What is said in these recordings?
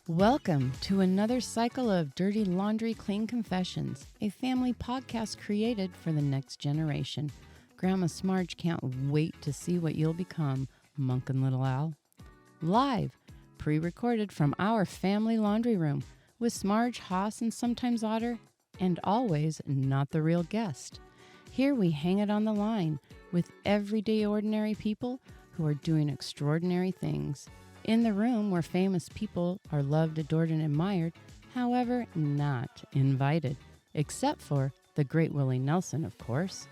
Welcome to another cycle of Dirty Laundry Clean Confessions, a family podcast created for the next generation. Grandma Smarge can't wait to see what you'll become, Monk and Little Al. Live, pre-recorded from our family laundry room, with Smarge, Haas, and sometimes Otter, and always not the real guest. Here we hang it on the line with everyday ordinary people who are doing extraordinary things. In the room where famous people are loved, adored, and admired, however, not invited, except for the great Willie Nelson, of course.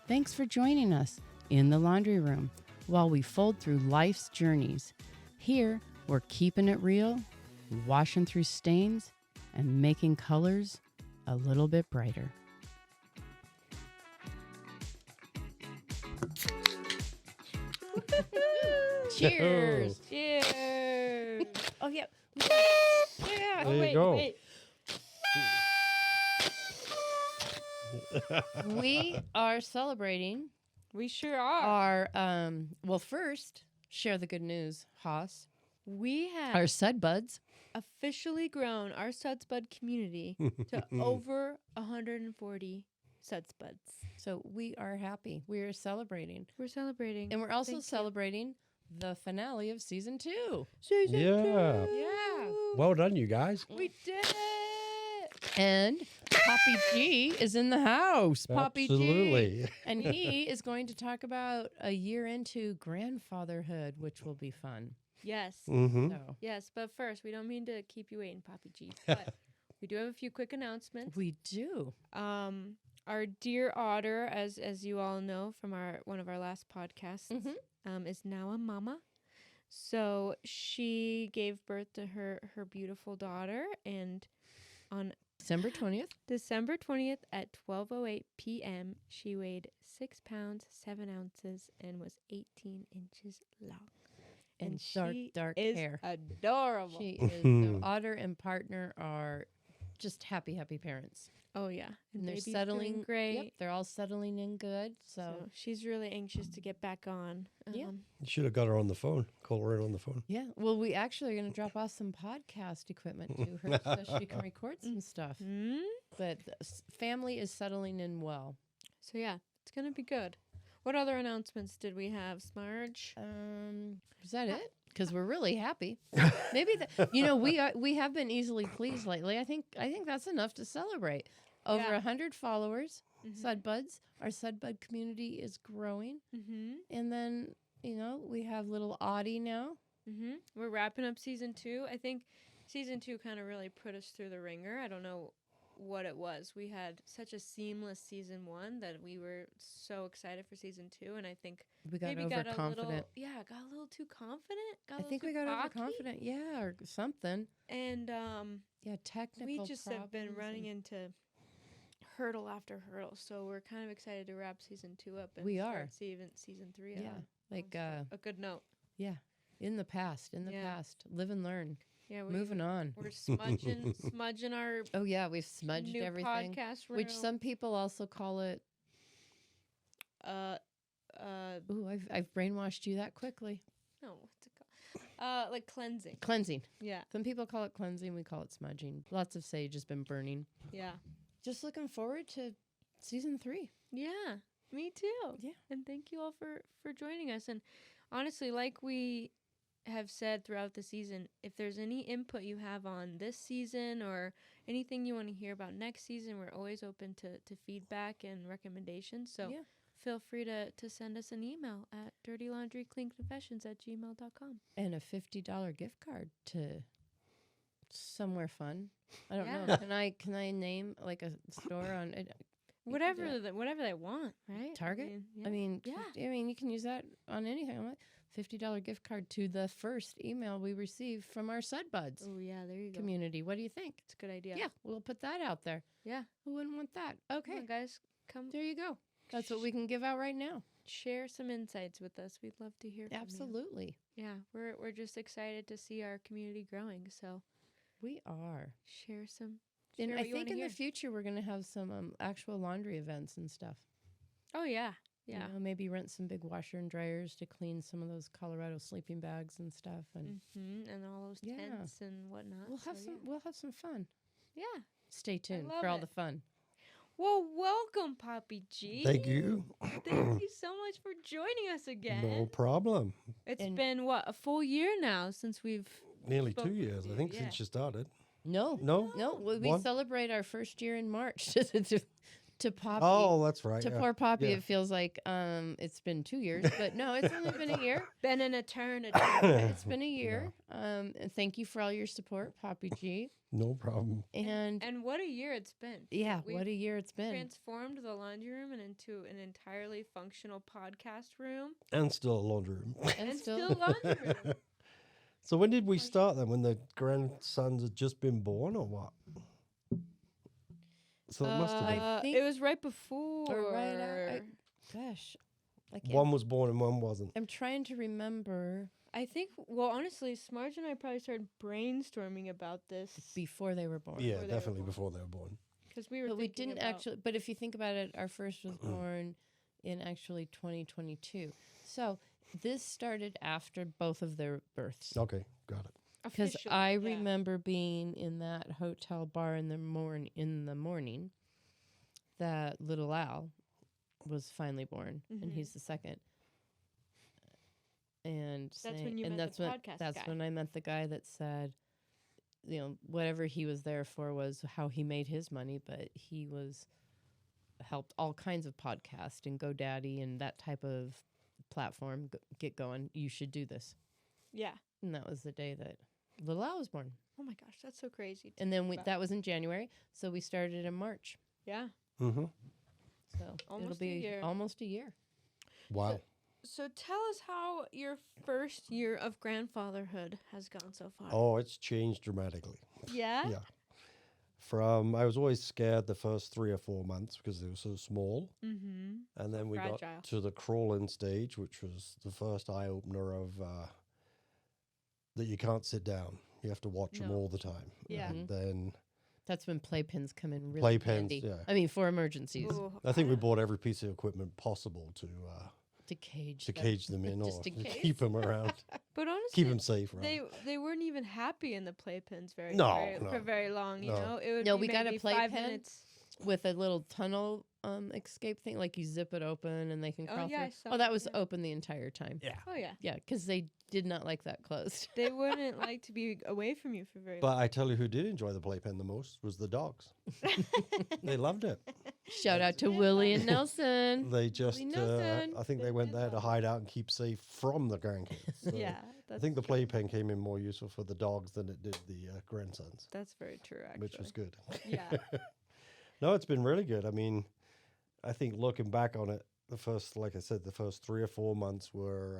Thanks for joining us in the laundry room while we fold through life's journeys. Here, we're keeping it real, washing through stains, and making colors a little bit brighter. Cheers! Cheers! Oh, yeah. Yeah. There you go. Wait. We are celebrating We sure are. our, well, first, share the good news, Haas. We have Our Sud Buds. officially grown our Suds Bud community to over 140 Suds Buds. So we are happy. We are celebrating. We're celebrating. And we're also Thank you. celebrating the finale of season 2. Season Yeah. 2. Yeah. Well done, you guys. We did it. And Papi G is in the house. Papi G. Absolutely. And he is going to talk about a year into grandfatherhood, which will be fun. Yes. Mm-hmm. So Yes, but first, we don't mean to keep you waiting, Papi G. But we do have a few quick announcements. we do. Our dear Otter, as you all know from one of our last podcasts, is now a mama. So she gave birth to her beautiful daughter, and on December 20th. December 20th at 12:08 p.m., she weighed 6 pounds 7 ounces and was 18 inches long. And she dark is hair. adorable. She is. So Otter and partner are just happy parents. Oh yeah, And they're baby's settling doing great. Yep, they're all settling in good. So So she's really anxious to get back on. Yeah. You should have got her on the phone. Call her in on the phone. yeah, well, we actually are going to drop off some podcast equipment to her so she can record some stuff. Hmm? But the family is settling in well. So yeah, it's gonna be good. What other announcements did we have, Smarge? Is that it? Because we're really happy. Maybe we have been easily pleased lately. I think that's enough to celebrate. Over Yeah. 100 followers, Mhm. Sud Buds. Our Sud Bud community is growing, Mm-hmm. and then we have little Audie now. Mm-hmm. We're wrapping up season 2. I think season 2 kind of really put us through the ringer. I don't know what it was. We had such a seamless season 1 that we were so excited for season 2, and I think We got maybe got a overconfident. little too confident. I think we got overconfident. Yeah, or something. And Yeah, technical. we just have been problems running and- into hurdle after hurdle. So we're kind of excited to wrap season 2 up and We start are. season 3 Yeah, on like a good note. yeah, in the past, Yeah. past, live and learn. Yeah, Moving on. We're smudging our Oh yeah, we've smudged new everything. podcast Which room. some people also call it. uh Ooh, I've brainwashed you that quickly. no, what's it called? Like cleansing. Cleansing. Yeah, Some people call it cleansing. We call it smudging. Lots of sage has been burning. yeah, Just looking forward to season 3. yeah. Me too. Yeah. And thank you all for joining us. And honestly, like we have said throughout the season, if there's any input you have on this season or anything you want to hear about next season, we're always open to feedback and recommendations. So Yeah. feel free to send us an email at dirtylaundrycleanconfessions@gmail.com. And a $50 gift card to somewhere fun. I don't Yeah. know. Can I name like a store on Whatever they want, right? Target? yeah. I mean, Yeah. you can use that on anything. I'm like, $50 gift card to the first email we received from our Sud Buds Oh yeah, there you go. community. What do you think? It's a good idea. Yeah, we'll put that out there. Yeah. Who wouldn't want that? Come Okay, on, guys, come there you go. That's what we can give out right now. share some insights with us. We'd love to hear from you. Absolutely. Yeah, we're just excited to see our community growing. So We are. share some. And share I what you think wanna in hear. the future, we're going to have some actual laundry events and stuff. Oh yeah, Yeah. You know, maybe rent some big washer and dryers to clean some of those Colorado sleeping bags and stuff. And And all those Yeah. tents and whatnot. we'll have so, some. We'll have some fun. Yeah. Stay tuned love for all it. the fun. Well, welcome, Papi G. Thank you. Thank you so much for joining us again. No problem. It's And- been, what, a full year now since we've... Nearly spoke 2 with years, I you, think, yeah. since you started. No, No? we One? celebrate our first year in March. to Poppy. Oh, that's right. To yeah. poor Poppy, Yeah. it feels like it's been 2 years, but no, it's only been a year. Been an eternity. It's been a year. And thank you for all your support, Papi G. No problem. And And what a year it's been. yeah, We've what a year it's been. transformed the laundry room into an entirely functional podcast room. And still a laundry room. And still laundry room. So when did we start then? When the grandsons had just been born or what? So it must have been. I think- it was right before. or right out. Gosh, I can't. One was born and one wasn't. I'm trying to remember I think, well, honestly, Smarge and I probably started brainstorming about this before they were born. Yeah, before they were definitely born. before they were born. because we were. But we thinking didn't about- actually. But if you think about it, our first was born in actually 2022. So this started after both of their births. Okay, got it. Because Officially, I yeah. remember being in that hotel bar in the morning that little Al was finally born, and he's the second. And That's when you met that's the when podcast that's guy. when I met the guy that said, you know, whatever he was there for was how he made his money, but he was helped all kinds of podcasts and GoDaddy and that type of platform get going. You should do this, Yeah. and that was the day that little Al was born. Oh my gosh, that's so crazy. to And then think about. that was in January, so we started in March. Yeah. Mm-hmm. So it'll Almost a be year. almost a year. Wow. So tell us how your first year of grandfatherhood has gone so far. Oh, it's changed dramatically. Yeah? Yeah. I was always scared the first 3 or 4 months because they were so small. Mm-hmm. And then we fragile. got to the crawling stage, which was the first eye opener of that you can't sit down. You have to watch them No. all the time. Yeah. And then That's when playpens come in really Playpens, handy. yeah. I mean, for emergencies Ooh, I think we bought every piece of equipment possible to to to cage them in or Just in to case. keep them around, But honestly, keep them safe. Around. they weren't even happy in the playpens for No. very long. You No. know, it would No, be we got a maybe 5 playpen. minutes. with a little tunnel escape thing, like you zip it open and they can Oh, crawl yeah, I through. saw Oh, that that, was yeah. open the entire time. Yeah. Oh yeah, Yeah, because they did not like that closed. they wouldn't like to be away from you for very But I tell you who did enjoy the playpen the most was the dogs. They loved it. Shout out to Willie and Nelson. They just, Nelson. I think they went there to hide out and keep safe from the grandkids. So Yeah, I that's think the playpen came in more useful for the dogs than it did the grandsons, that's very true. Actually, which was good. yeah. No, it's been really good. I mean, I think looking back on it, like I said, the first 3 or 4 months were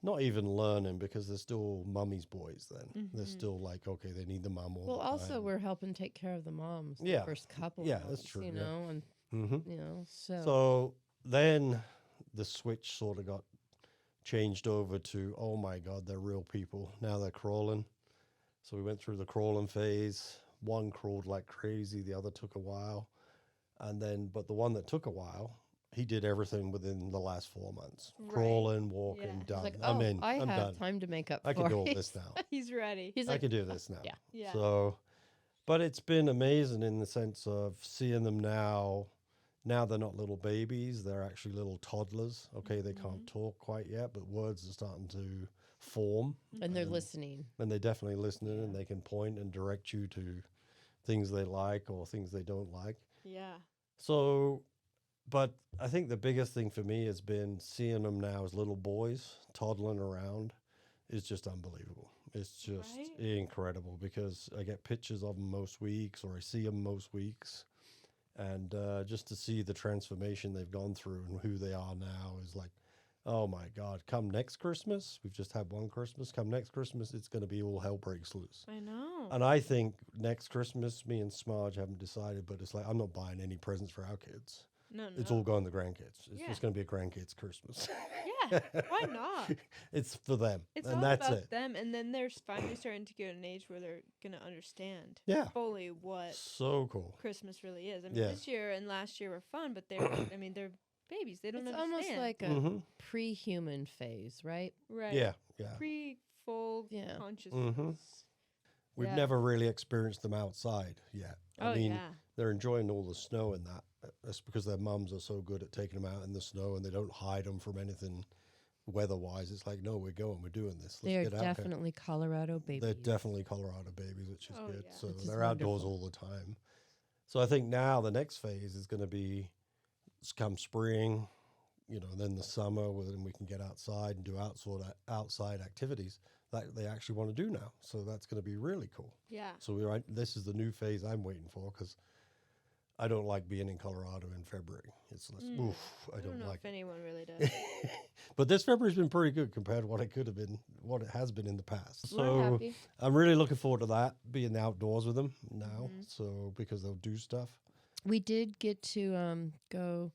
not even learning because they're still mummy's boys then. They're still like, okay, they need the mum all Well, the also time. we're helping take care of the moms. Yeah. The first couple. Yeah, months, that's true, You yeah. know, and Mm-hmm. so Then the switch sort of got changed over to, oh my God, they're real people. Now they're crawling. So we went through the crawling phase. One crawled like crazy. The other took a while. But the one that took a while, he did everything within the last 4 months. Right. Crawling, walking, Yeah. It's done. like, I'm oh, in. I I'm have done. time to make up I for can do all it. this now. He's ready. He's I like, can do this now. yeah. Yeah. So, but it's been amazing in the sense of seeing them now. Now they're not little babies; they're actually little toddlers. Okay, they can't talk quite yet, but words are starting to form, and they're listening. and they're definitely listening, and they can point and direct you to things they like or things they don't like. Yeah. So, but I think the biggest thing for me has been seeing them now as little boys toddling around is just unbelievable. It's just Right? incredible because I get pictures of them most weeks or I see them most weeks. And just to see the transformation they've gone through and who they are now is like, oh my God, come next Christmas, we've just had one Christmas, come next Christmas, it's going to be all hell breaks loose. I know. And I think next Christmas, me and Smarge haven't decided, but it's like, I'm not buying any presents for our kids. No. It's all going to grandkids. It's Yeah. just going to be a grandkids Christmas. Yeah. Why not? It's for them. It's and all that's about it. them, and then they're finally starting to get an age where they're gonna understand Yeah. fully what So cool. Christmas really is. I mean, Yeah. this year and last year were fun, but they're, I mean, they're babies. They don't It's understand. almost like a Mhm. pre-human phase, right? right. Yeah, yeah. Pre-full Yeah. consciousness. We've Yeah. never really experienced them outside yet. Oh, I mean, yeah. they're enjoying all the snow and that. That's because their mums are so good at taking them out in the snow, and they don't hide them from anything weather-wise. It's like, no, we're doing this. Let's They are get out here. definitely Colorado babies. They're definitely Colorado babies, which is Oh, good. yeah. So Which is they're outdoors wonderful. all the time. So I think now the next phase is going to be come spring, and then the summer, then we can get outside and do outside activities that they actually want to do now. So that's going to be really cool. Yeah. So this is the new phase I'm waiting for, because I don't like being in Colorado in February. It's like, oof, I I don't don't know like if anyone really does. But this February's been pretty good compared to what it could have been, what it has been in the past. We're So happy. I'm really looking forward to that, being outdoors with them now. Mhm. So because they'll do stuff. We did get to go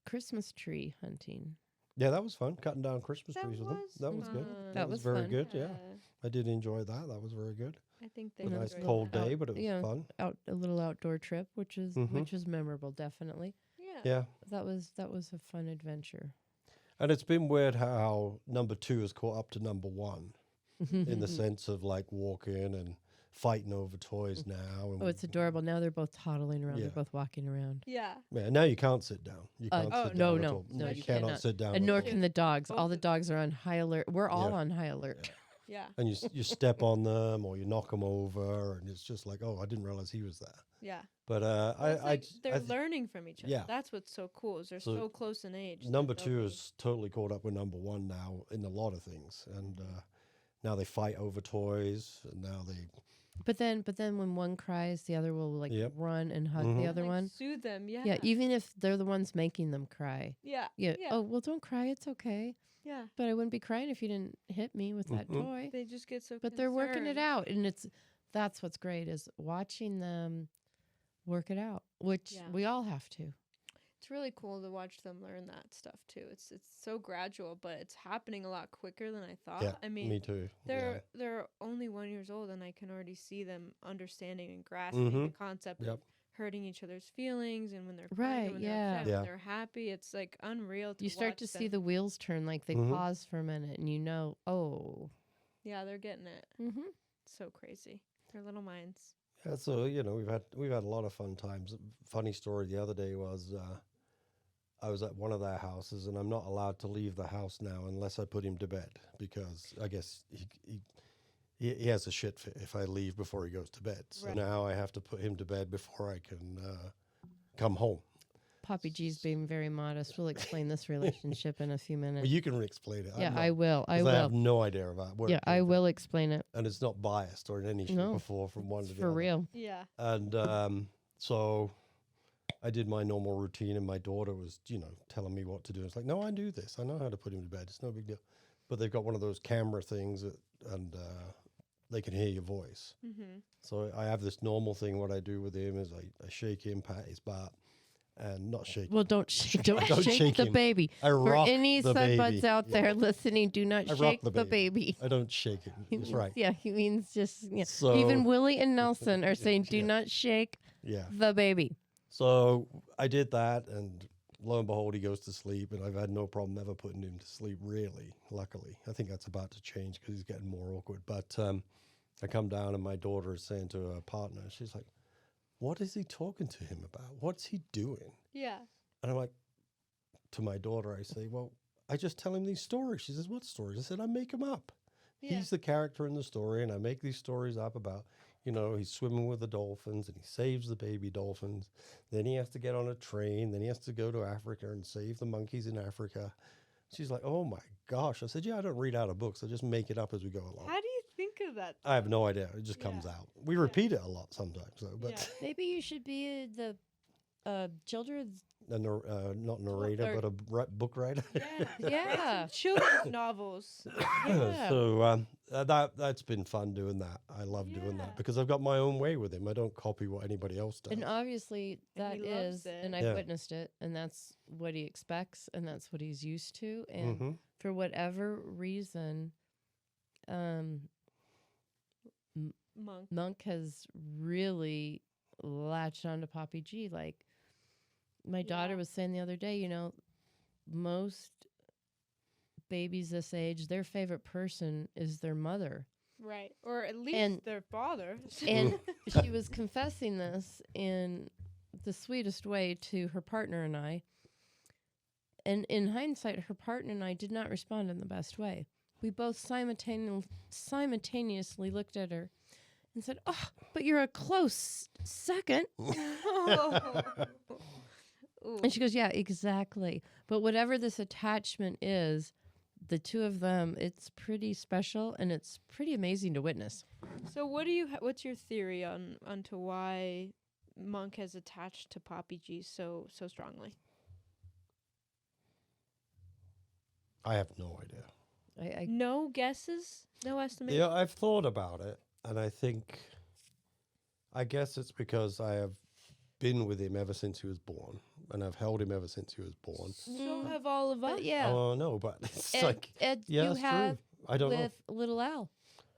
Christmas tree hunting. Yeah, that was fun. Cutting down Christmas That trees with them. was That was good. fun. That was very fun. good. Yeah, I did enjoy that. That was very good. I think they A nice enjoyed cold that. day, but it was yeah. fun. A little outdoor trip, which was Mhm. memorable, definitely. Yeah. Yeah. That was a fun adventure. And it's been weird how number 2 has caught up to number 1 in the sense of like walking and fighting over toys now. And Oh, it's adorable. Now they're both toddling around. Yeah. They're both walking around. Yeah. Yeah, now you can't sit down. You can't oh, sit no, down at no, all. no, you you cannot cannot. sit down. And at nor all. can the dogs. Both All the of dogs are on high alert. We're all Yeah. on high alert. Yeah. And you step on them or you knock them over, and it's just like, oh, I didn't realize he was there. Yeah. But Well, it's like they're I th- learning from each other. Yeah. That's what's so cool is they're So so close in age. that number they'll 2 be- is totally caught up with number 1 now in a lot of things, and now they fight over toys, and now they But then when one cries, the other will like Yep. run and hug Mhm. the other like, one. soothe them. Yeah. Yeah, even if they're the ones making them cry. Yeah. Yeah. Yeah. Oh, well, don't cry. It's okay. Yeah. But I wouldn't be crying if you didn't hit me with that Mhm. toy. They just get so But they're working it concerned. out, and that's what's great is watching them work it out, which Yeah. we all have to. It's really cool to watch them learn that stuff too. It's so gradual, but it's happening a lot quicker than I thought. yeah, I mean, me too. they're only 1 year old, and I can already see them understanding and grasping the Mhm. concept Yep. of hurting each other's feelings, and when they're crying, Right, and when yeah. they're upset, Yeah. when they're happy. It's like unreal to You start watch to see them. the wheels turn, like they Mhm. pause for a minute, and you know, oh. Yeah, they're getting it. Mm-hmm. So crazy. Their little minds. Yeah, so we've had a lot of fun times. Funny story the other day was I was at one of their houses, and I'm not allowed to leave the house now unless I put him to bed, because I guess he has a shit fit if I leave before he goes to bed. So Right. now I have to put him to bed before I can come home. Papi G's being very modest. We'll explain this relationship in a few minutes. Well, you can explain it. Yeah, I'm not, I will. 'cause I have will. no idea about where. Yeah, it came I from. will explain it And it's not biased or in any shape No, or form from one to the for other. real. Yeah. And so I did my normal routine, and my daughter was, telling me what to do. It's like, no, I do this. I know how to put him to bed. It's no big deal. But they've got one of those camera things, and they can hear your voice. Mm-hmm. So I have this normal thing. What I do with him is I shake him, pat his butt, and not shake. Well, don't shake Don't shake the him. baby. I For rock any the sunbuds baby. out Yeah. there listening, do not I rock shake the the baby. baby. I don't shake him. He That's means- right. Yeah, he means just So even Willie and Nelson are saying, do Yeah. not shake yeah. the baby. So I did that, and lo and behold, he goes to sleep, and I've had no problem ever putting him to sleep, really, luckily. I think that's about to change because he's getting more awkward. But I come down, and my daughter is saying to her partner, she's like, what is he talking to him about? What's he doing? Yeah. And I'm like, to my daughter, I say, well, I just tell him these stories. She says, what stories? I said, I make them up. Yeah. He's the character in the story, and I make these stories up about, he's swimming with the dolphins, and he saves the baby dolphins. Then he has to get on a train. Then he has to go to Africa and save the monkeys in Africa. She's like, oh my gosh. I said, yeah, I don't read out of books. I just make it up as we go along. How do you think of that? I have no idea. It just comes Yeah. out. We repeat it a lot sometimes, though. But Yeah. Maybe you should be the children's. not narrator, or- but a book writer. Yeah. Yeah. Children's novels. Yeah. So that's been fun doing that. I love doing Yeah. that because I've got my own way with him. I don't copy what anybody else does. And obviously And that he loves is, it. and I've Yeah. witnessed it, and that's what he expects, and that's what he's used to. And Mhm. for whatever reason, Monk. Monk has really latched on to Papi G. Like, my daughter was saying the other day, most babies this age, their favorite person is their mother. Right. Or at least And- their father. And she was confessing this in the sweetest way to her partner and I. And in hindsight, her partner and I did not respond in the best way. We both simultaneously looked at her and said, "Oh, but you're a close second." Ooh. And she goes, "Yeah, exactly. But whatever this attachment is, the two of them, it's pretty special and it's pretty amazing to witness." So what's your theory onto why Monk has attached to Papi G so strongly? I have no idea. No guesses? No estimation? Yeah, I've thought about it, and I guess it's because I have been with him ever since he was born, and I've held him ever since he was born. So have all of us. Yeah. Oh no, but it's And, like, and yeah, you that's have true. I don't know. with little Al.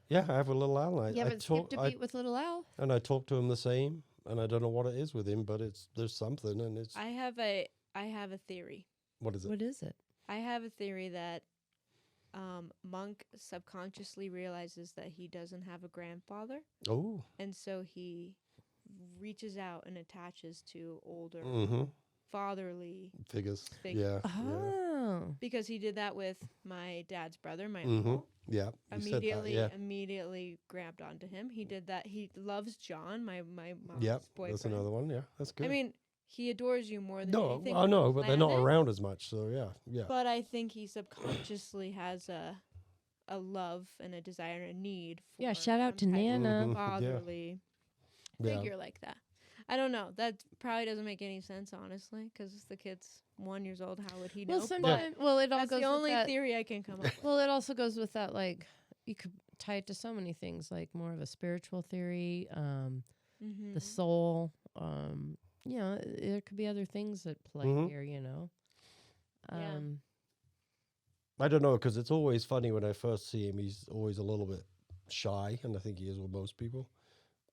Yeah, I have a little Al. You haven't skipped a beat with little Al. and I talk to him the same, and I don't know what it is with him, but there's something, and it's I have a theory. what is it? What is it? I have a theory that Monk subconsciously realizes that he doesn't have a grandfather, Oh, and so he reaches out and attaches to older fatherly figures. figure. Yeah, Oh. Because he did that with my dad's brother, my yeah. uncle. Yeah, you said that, yeah. Immediately grabbed onto him. He did that. He loves John, my mom's Yep, boyfriend. that's another one. Yeah, that's good. I mean, he adores you more than no, anything. I on the know, but they're not planet, around as much. So yeah. But I think he subconsciously has a love and a desire and a need for Yeah, shout out to some type of Nana. Mhm. fatherly Yeah. figure like that. I don't know. That probably doesn't make any sense, honestly, because the kid's 1 year old. How would he know? Well, sometimes, it all That's goes the with only that. theory I can come up with. Well, it also goes with that, like, you could tie it to so many things, like more of a spiritual theory, Mm-hmm. the soul. There could be other things at play here, Yeah. I don't know, because it's always funny when I first see him. He's always a little bit shy, and I think he is with most people.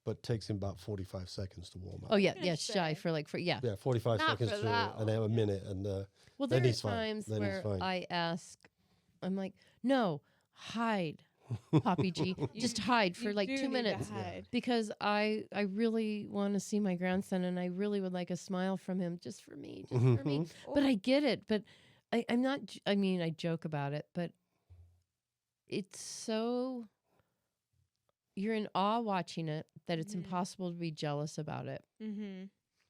But takes him about 45 seconds to warm up. Oh, yeah, gonna yeah, shy say. yeah. Yeah, 45 Not seconds for to that a minute, and Well, then there are he's fine. times Then he's where fine. I ask, I'm like, no, hide, Papi G. Just hide for You like do 2 need to minutes. hide. Because I really want to see my grandson, and I really would like a smile from him just for me, just for me. But I get it. But I'm not, I mean, I joke about it, but it's so, you're in awe watching it that it's Mhm. impossible to be jealous about it. Mm-hmm.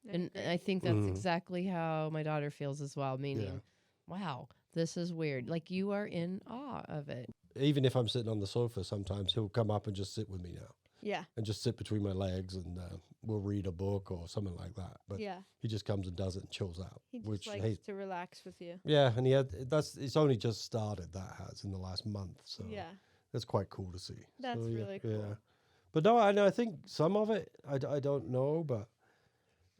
And I think that's exactly how my daughter feels as well, meaning, Yeah. wow, this is weird. Like, you are in awe of it. Even if I'm sitting on the sofa, sometimes he'll come up and just sit with me now, Yeah. and just sit between my legs, and we'll read a book or something like that. But Yeah. he just comes and does it and chills out. He just which likes hey, to relax with you. yeah, and it's only just started. That has in the last month, so Yeah. that's quite cool to see. That's So, really cool. Yeah. But no, I think some of it I don't know, but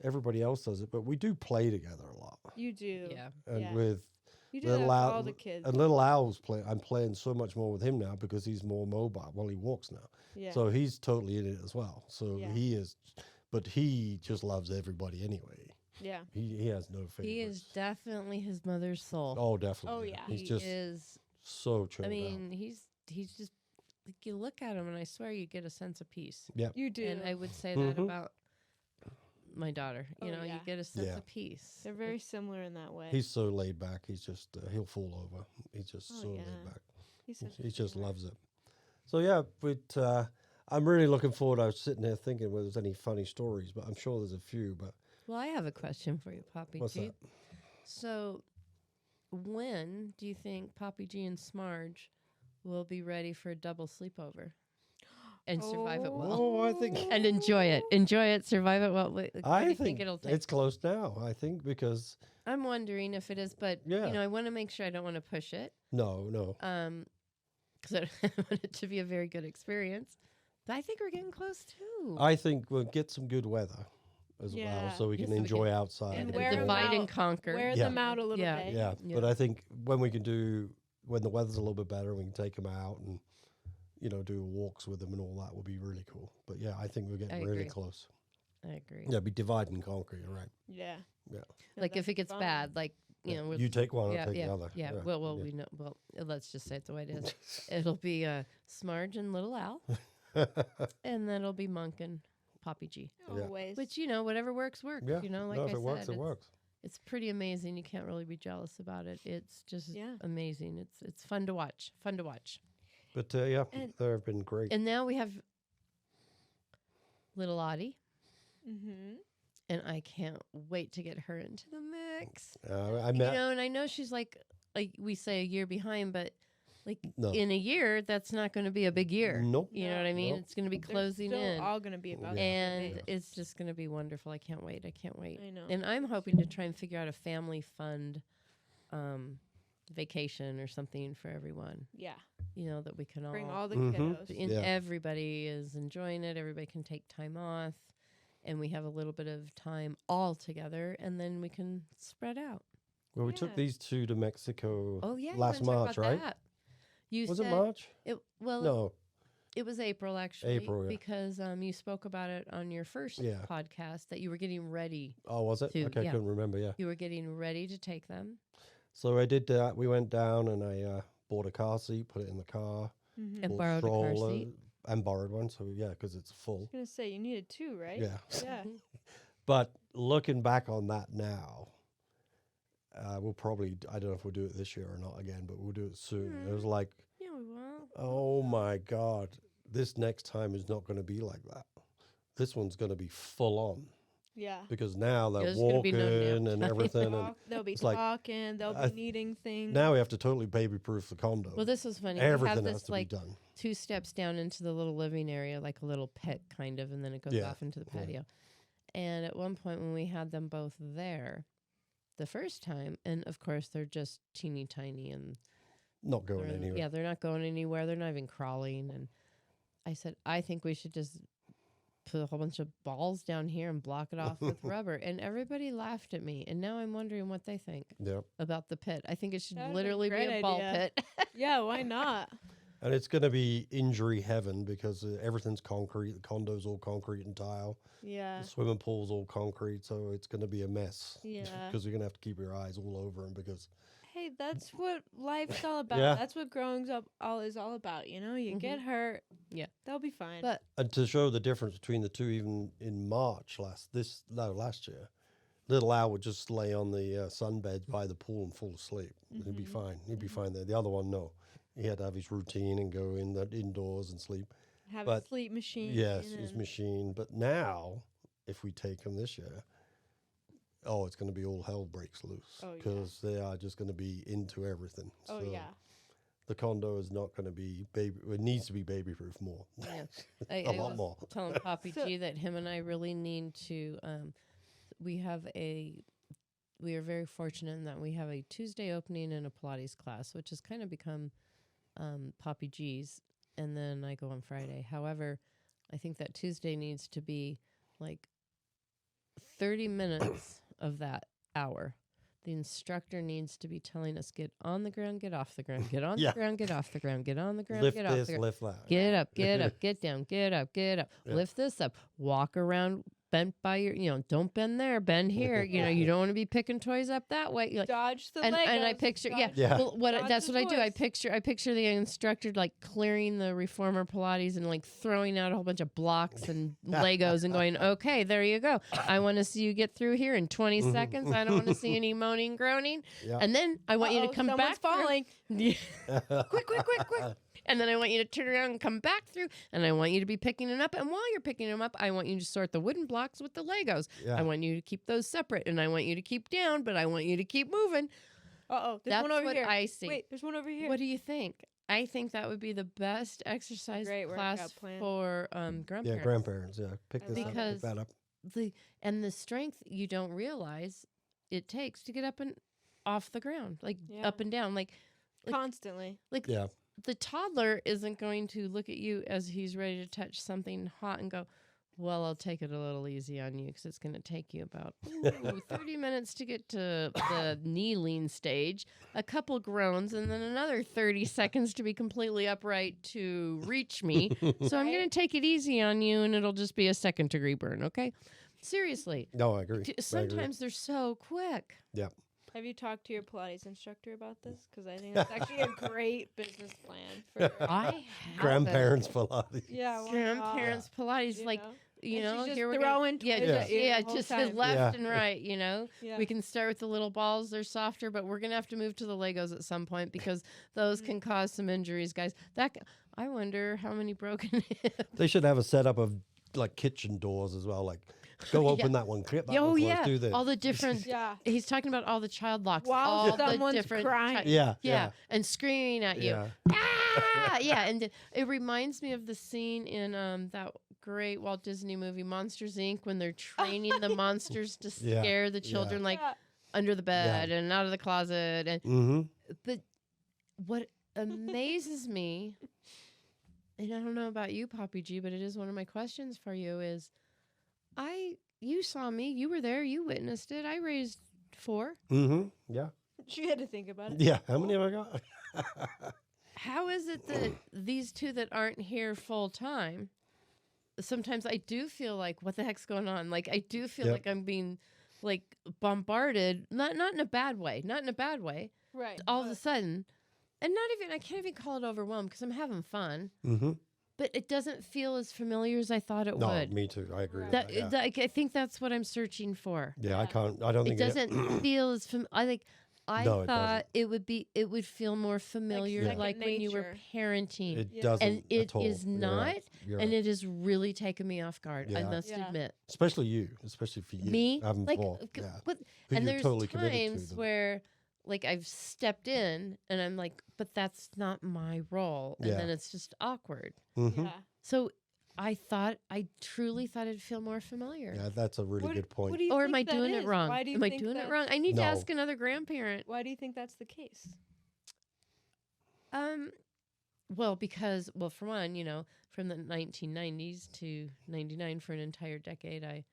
everybody else does it. But we do play together a lot, You do. Yeah. and Yeah. with You do that with all the kids. and little Al's I'm playing so much more with him now because he's more mobile. Well, he walks now, Yeah. so he's totally in it as well. So Yeah. he is, but he just loves everybody anyway. Yeah. He has no favorites. He is definitely his mother's soul. Oh, definitely. Oh, yeah. He's He just is. so chilled I out. mean, he's just, like, you look at him and I swear you get a sense of peace. You do. And I would say that Mhm. about my daughter. You Oh, know, you yeah. get a sense Yeah. of peace. They're very similar in that way. He's so laid back. He's just he'll fall over. He's just Oh, so yeah. laid back. He's such a He just sweetheart. loves it. So yeah, but I'm really looking forward. I was sitting there thinking whether there's any funny stories, but I'm sure there's a few. But Well, I have a question for you, Papi what's G. that? So, when do you think Papi G and Smarge will be ready for a double sleepover and survive it well? Oh, I think And enjoy it. Enjoy it. Survive it well. What do I you think it'll take? it's close now. I think because I'm wondering if it is, but Yeah. I want to make sure I don't want to push it. no, Because I want it to be a very good experience. But I think we're getting close too. I think we'll get some good weather as well, Yeah. so we Yes, can we enjoy can- outside. And and wear go- them divide and out. conquer. Wear Yeah. them out a little Yeah. bit. Yeah, Yeah. but I think when the weather's a little bit better, we can take them out and do walks with them and all that would be really cool. But yeah, I think we're getting I really agree. close. I agree. Yeah, be divide and conquer. You're right. Yeah. Yeah. Like if it gets bad, like, you know. You take one, yeah, I'll take yeah, the other. yeah. Well, we know. Well, let's just say it the way it is. It'll be Smarge and Little Al, and then it'll be Monk and Papi G. Yeah. Always. Which, you know, whatever works, works. Yeah. You know, like no, I if it said, works, it works. it's pretty amazing. You can't really be jealous about it. It's just Yeah. amazing. It's fun to watch. Fun to watch. But yeah, And- they've been great. And now we have little Audie, Mm-hmm. and I can't wait to get her into the mix. I You met. know, and I know she's like we say a year behind, but like No. in a year, that's not going to be a big year. Nope. You know what I mean? Nope. It's going to be They're closing still in. all gonna be about Yeah. And that. it's just going to be wonderful. I can't wait. I can't wait. I know. And I'm hoping to try and figure out a family fund vacation or something for everyone. Yeah. You know, that we can Bring all all the Mhm. kiddos. and Yeah. everybody is enjoying it. Everybody can take time off, and we have a little bit of time all together, and then we can spread out. Well, we took Yeah. these two to Mexico Oh yeah, you last wanna talk March, about right? that? You Was said it March? well, No. it was April actually. April, yeah. Because you spoke about it on your first Yeah. podcast that you were getting ready. Oh, was it? To- Okay, yeah. I couldn't remember. Yeah. You were getting ready to take them, So I did that. We went down and I bought a car seat, put it in the car, Mm-hmm. and bought borrowed a car stroller, seat. and borrowed one. So yeah, because it's full. I was gonna say you needed two, right? Yeah. Yeah. But looking back on that now, we'll probably, I don't know if we'll do it this year or not again, but we'll do it soon. It was like, Yeah, we will. oh my God, this next time is not going to be like that. This one's going to be full on Yeah. because now they're There's gonna be walking no nap and time. everything. And They'll be it's like, talking. They'll I be needing things. now we have to totally baby proof the condo. Well, this was funny. We Everything have has this to like be done. 2 steps down into the little living area, like a little pit kind of, and then it goes Yeah, off into the yeah. patio. And at one point when we had them both there the first time, and of course they're just teeny tiny and Not going they're anywhere. yeah, they're not going anywhere. They're not even crawling. And I said, I think we should just put a whole bunch of balls down here and block it off with rubber. And everybody laughed at me. And now I'm wondering what they think Yep. about the pit. I think it should That would be a literally be great a ball idea. pit. Yeah. Why not? And it's going to be injury heaven because everything's concrete. The condo's all concrete and tile. Yeah. The swimming pool's all concrete. So it's going to be a mess. Yeah. Because you're going to have to keep your eyes all over them because Hey, that's what life's all about. Yeah. That's what growing up is all about. You know, you get hurt. Yeah. They'll be fine. But and to show the difference between the two, even in March last year, little Al would just lay on the sunbed by the pool and fall asleep. He'd be fine. He'd be fine there. The other one, no. He had to have his routine and go indoors and sleep. have but- a sleep machine. Yes, his and- machine. But now, if we take him this year, it's going to be all hell breaks loose Oh, yeah. because they are just going to be into everything. Oh so yeah. the condo is not going to be baby. It needs to be baby proof more. yeah, A I lot was more. telling Papi So- G that him and I really need to. We are very fortunate in that we have a Tuesday opening and a Pilates class, which has kind of become Papi G's, and then I go on Friday. However, I think that Tuesday needs to be like 30 minutes of that hour. The instructor needs to be telling us, get on the ground, get off the ground, get on Yeah. the ground, get off the ground, get on the ground, Lift get off this, the ground. lift that. Get up, get up, get down, get up, get up. Yeah. Lift this up. Walk around bent by your, don't bend there, bend here. You don't want to be picking toys up that way. You're like, Dodge the and I Legos, picture, dodge- Yeah. Well, dodge that's the what I do. I toys. picture the instructor like clearing the reformer Pilates and like throwing out a whole bunch of blocks and Legos and going, okay, there you go. I want to see you get through here in 20 seconds. I don't want to see any moaning, groaning. Yeah. And then I want you to Uh-oh, come someone's back through. falling. Yeah. quick. And then I want you to turn around and come back through. And I want you to be picking them up. And while you're picking them up, I want you to sort the wooden blocks with the Legos. Yeah. I want you to keep those separate. And I want you to keep down, but I want you to keep moving. There's That's one over what here. I see. Wait, there's one over here. What do you think? I think that would be the best exercise Great class workout plan. for grandparents. Yeah, grandparents. Yeah, pick I this love up, it. pick that up. The strength you don't realize it takes to get up and off the ground, like Yeah. up and down, like Constantly. Yeah, the toddler isn't going to look at you as he's ready to touch something hot and go, well, I'll take it a little easy on you because it's going to take you about 30 minutes to get to the kneeling stage, a couple groans, and then another 30 seconds to be completely upright to reach me. So I'm going to take it easy on you, and it'll just be a second-degree burn, okay? I Seriously. agree. I agree. Sometimes they're so quick. Yeah. Have you talked to your Pilates instructor about this? Because I think that's actually a great business plan for I have Grandparents Pilates. yeah, why not? Grandparents Pilates, like, you And know, she's just here we're throwing yeah, toys at you the whole just time. left Yeah. and right, you know. Yeah. We can start with the little balls; they're softer, but we're gonna have to move to the Legos at some point because those can cause some injuries, guys. I wonder how many broken hips. They should have a setup of like kitchen doors as well. Like, go open that one, clip that one Oh closed, yeah, do this. all the different. Yeah. He's talking about all the child locks, While all the someone's different. crying. Yeah. and screaming at you. Yeah. Ah, yeah, and it reminds me of the scene in that great Walt Disney movie Monsters Inc. when they're training the monsters to Yeah, scare the children, like Yeah. under the bed and out of the closet. And Mm-hmm. but what amazes me, and I don't know about you, Papi G, but it is one of my questions for you is, you saw me, you were there, you witnessed it. I raised 4. Mm-hmm. Yeah. She had to think about it. Yeah. How many have I got? How is it that these 2 that aren't here full time, sometimes I do feel like, what the heck's going on? Like, I do feel like I'm being like bombarded, not in a bad way, Right. all of a sudden, and I can't even call it overwhelmed because I'm having fun, Mm-hmm. but it doesn't feel as familiar as I thought it No, would. me too. I agree. That- with that, yeah. I think that's what I'm searching for. Yeah, I Yeah. can't. I don't It think doesn't feel as I No, it thought it would feel more familiar, second like when you were nature. It parenting. Yeah. doesn't. And it at all. is You're not, right. You're and right. it has really taken me off guard. I Yeah. must Yeah. admit. especially for you. Me, having like, 4. g- Yeah. but Who and you're there's totally committed to times them. where, like, I've stepped in and I'm like, but that's not my role, and Yeah. then it's just awkward. Mm-hmm. Yeah. So I truly thought it'd feel more familiar. Yeah, that's a really good point. What do you Or think am I that doing it is? wrong? Why do you Am I think doing it that's- wrong? I need to No. ask another grandparent. Why do you think that's the case? Well, because, for one, from the 1990s to 99 for an entire decade,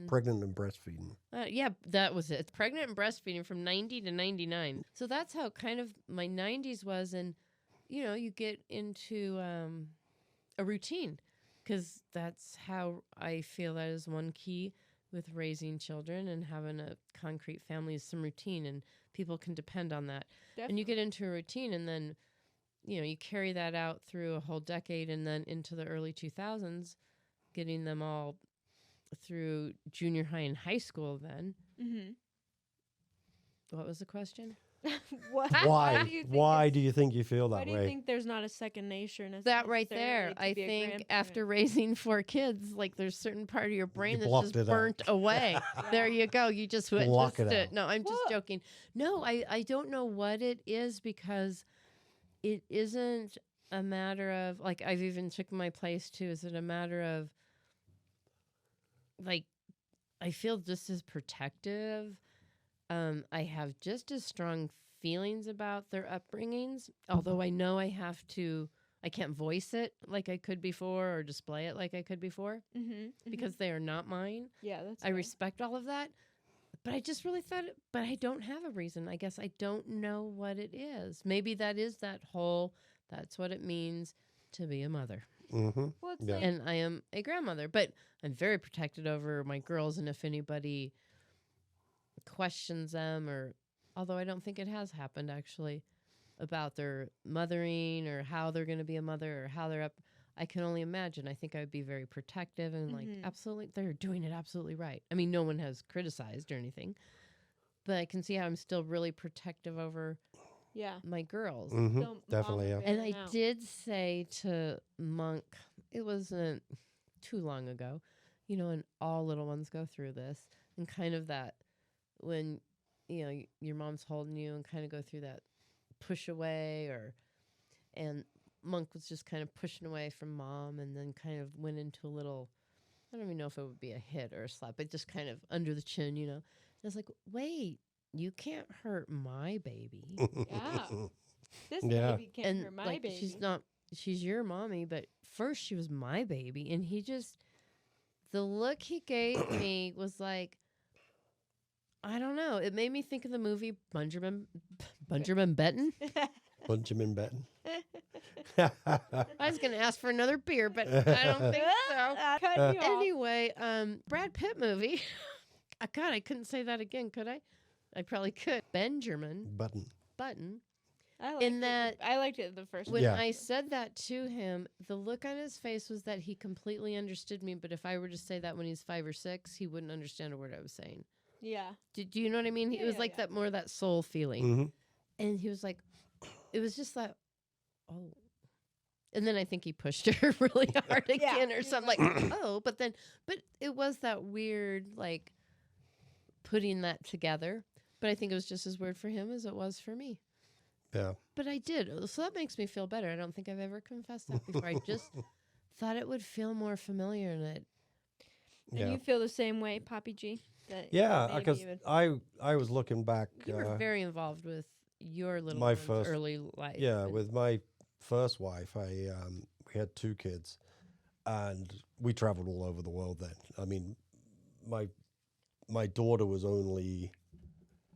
Pregnant and breastfeeding. yeah, that was it. It's pregnant and breastfeeding from 90 to 99. So that's how kind of my 90s was. And, you get into a routine because that's how I feel that is one key with raising children and having a concrete family is some routine, and people can depend on that. Definitely. And you get into a routine, and then, you carry that out through a whole decade and then into the early 2000s, getting them all through junior high and high school then. Mm-hmm. What was the question? Why? do you think Why it's- do you think you feel Why that do you way? think there's not a second nature? That right there. I think after raising 4 kids, like, there's certain part of your brain that's blocked just it out. burnt away. There you go. You just Block witnessed it it. out. No, I'm just What? joking. No, I don't know what it is, because it isn't a matter of, like, I've even took my place too. Is it a matter of, like, I feel just as protective. I have just as strong feelings about their upbringings, although I know I can't voice it like I could before or display it like I could before, Mm-hmm. because they are not mine. yeah, that's. I fair. respect all of that, but I just really thought, but I don't have a reason. I guess I don't know what it is. Maybe that's what it means to be a mother. Mm-hmm. Well, it's Yeah. like, And I am a grandmother, but I'm very protected over my girls. And if anybody questions them, or although I don't think it has happened actually, about their mothering or how they're going to be a mother or how they're up, I can only imagine. I think I would be very protective and like, Mhm. absolutely, they're doing it absolutely right. I mean, no one has criticized or anything, but I can see how I'm still really protective over yeah. my girls. Mm-hmm. So Definitely, mom yeah. And bailing I out. did say to Monk, it wasn't too long ago, and all little ones go through this, and kind of that when, your mom's holding you and kind of go through that push away, and Monk was just kind of pushing away from mom, and then kind of went into a little, I don't even know if it would be a hit or a slap, but just kind of under the chin, And I was like, wait, you can't hurt my baby. Yeah. This Yeah. baby can't And hurt my like, baby. she's your mommy, but first she was my baby. And the look he gave me was like, I don't know. It made me think of the movie Benjamin Benton. Punch him in bed. I was going to ask for another beer, but I don't think so. Cut you off. Anyway, Brad Pitt movie. God, I couldn't say that again, could I? I probably could. Benjamin Button. I liked it the first When one. I said that to him, the look on his face was that he completely understood me. But if I were to say that when he's 5 or 6, he wouldn't understand a word I was saying. Yeah. Do you know what I mean? Yeah, It was yeah, like yeah. that more that soul feeling. Mm-hmm. And he was like, it was just that, oh. And then I think he pushed her really hard Yeah. again or something like, oh. But it was that weird, like, putting that together. But I think it was just as weird for him as it was for me. Yeah. But I did. So that makes me feel better. I don't think I've ever confessed that before. I just thought it would feel more familiar in it. And you feel the same way, Papi G? That Yeah, maybe because you would- I was looking back. You were very involved with your little my one's first- early life. Yeah, and- with my first wife, we had 2 kids, and we traveled all over the world then. I mean, my daughter was only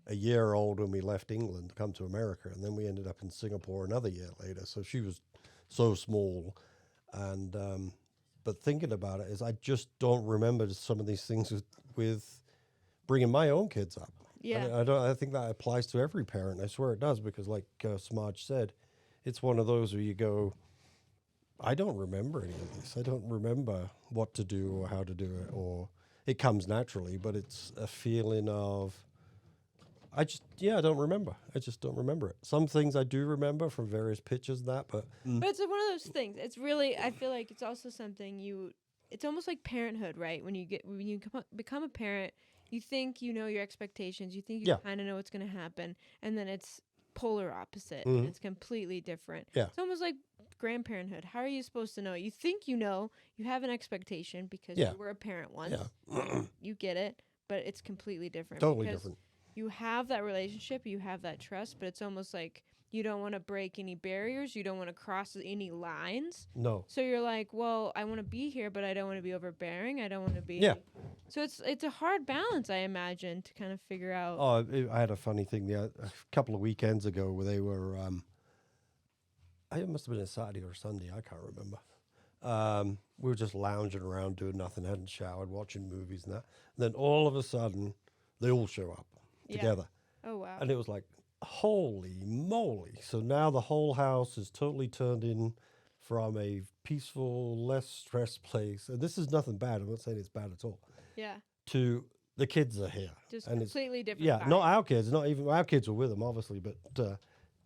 a year old when we left England to come to America, and then we ended up in Singapore another year later. So she was so small, and but thinking about it is I just don't remember some of these things with bringing my own kids up. Yeah. I think that applies to every parent. I swear it does, because like Smudge said, it's one of those where you go, I don't remember any of this. I don't remember what to do or how to do it, or it comes naturally, but it's a feeling of, I don't remember. I just don't remember it. Some things I do remember from various pictures and that, but But it's one of those things. It's really, I feel like it's also something it's almost like parenthood, right? When you become a parent, you think you know your expectations. You think you kind of know what's going to happen. And then it's polar opposite. And it's completely different. Yeah. It's almost like grandparenthood. How are you supposed to know? You think you know. You have an expectation because Yeah. you were a parent once. yeah, You get it. But it's completely different. totally because different. you have that relationship, you have that trust, but it's almost like you don't want to break any barriers, you don't want to cross any lines. No. So you're like, well, I want to be here, but I don't want to be overbearing. I don't want to be. Yeah. So it's a hard balance, I imagine, to kind of figure out. I had a funny thing a couple of weekends ago where they were, it must have been a Saturday or Sunday, I can't remember. We were just lounging around doing nothing, hadn't showered, watching movies and that. And then all of a sudden, they all show up together. Oh, wow. And it was like, holy moly. So now the whole house is totally turned in from a peaceful, less stressed place. And this is nothing bad. I'm not saying it's bad at all. Yeah. To the kids are here. Just and it's completely different. yeah, vibe. not our kids. Not even our kids were with them, obviously, but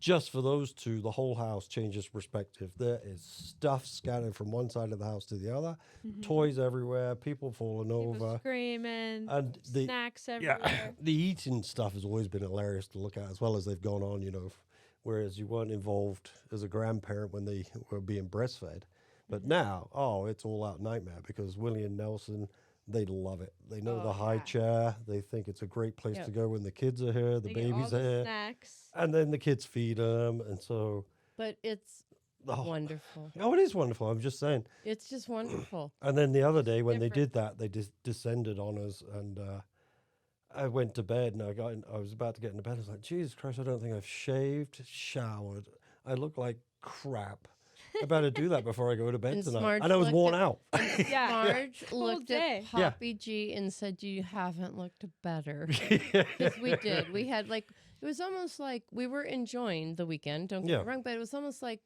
just for those 2, the whole house changes perspective. There is stuff scattered from one side of the house to the other, toys everywhere, people falling People over, screaming, and the snacks everywhere. the eating stuff has always been hilarious to look at, as well as they've gone on. Whereas you weren't involved as a grandparent when they were being breastfed, but now, it's all out nightmare because Willie and Nelson. They love it. They know the high chair. They think it's a great place to go when the kids are here, the They get all babies the are here. snacks. And then the kids feed them. And so. But it's wonderful. Oh, it is wonderful. I'm just saying. It's just wonderful. And then the other day when different. they did that, they descended on us. And I went to bed and I was about to get into bed. I was like, Jesus Christ, I don't think I've shaved, showered. I look like crap. I better do that before I go to bed And tonight. Smarge And I was looked worn at- out. Yeah. Marge Whole looked day. at Yeah. Papi G and said, you haven't looked better. Because we did. We had it was almost like we were enjoying the weekend, don't get me wrong, but it was almost like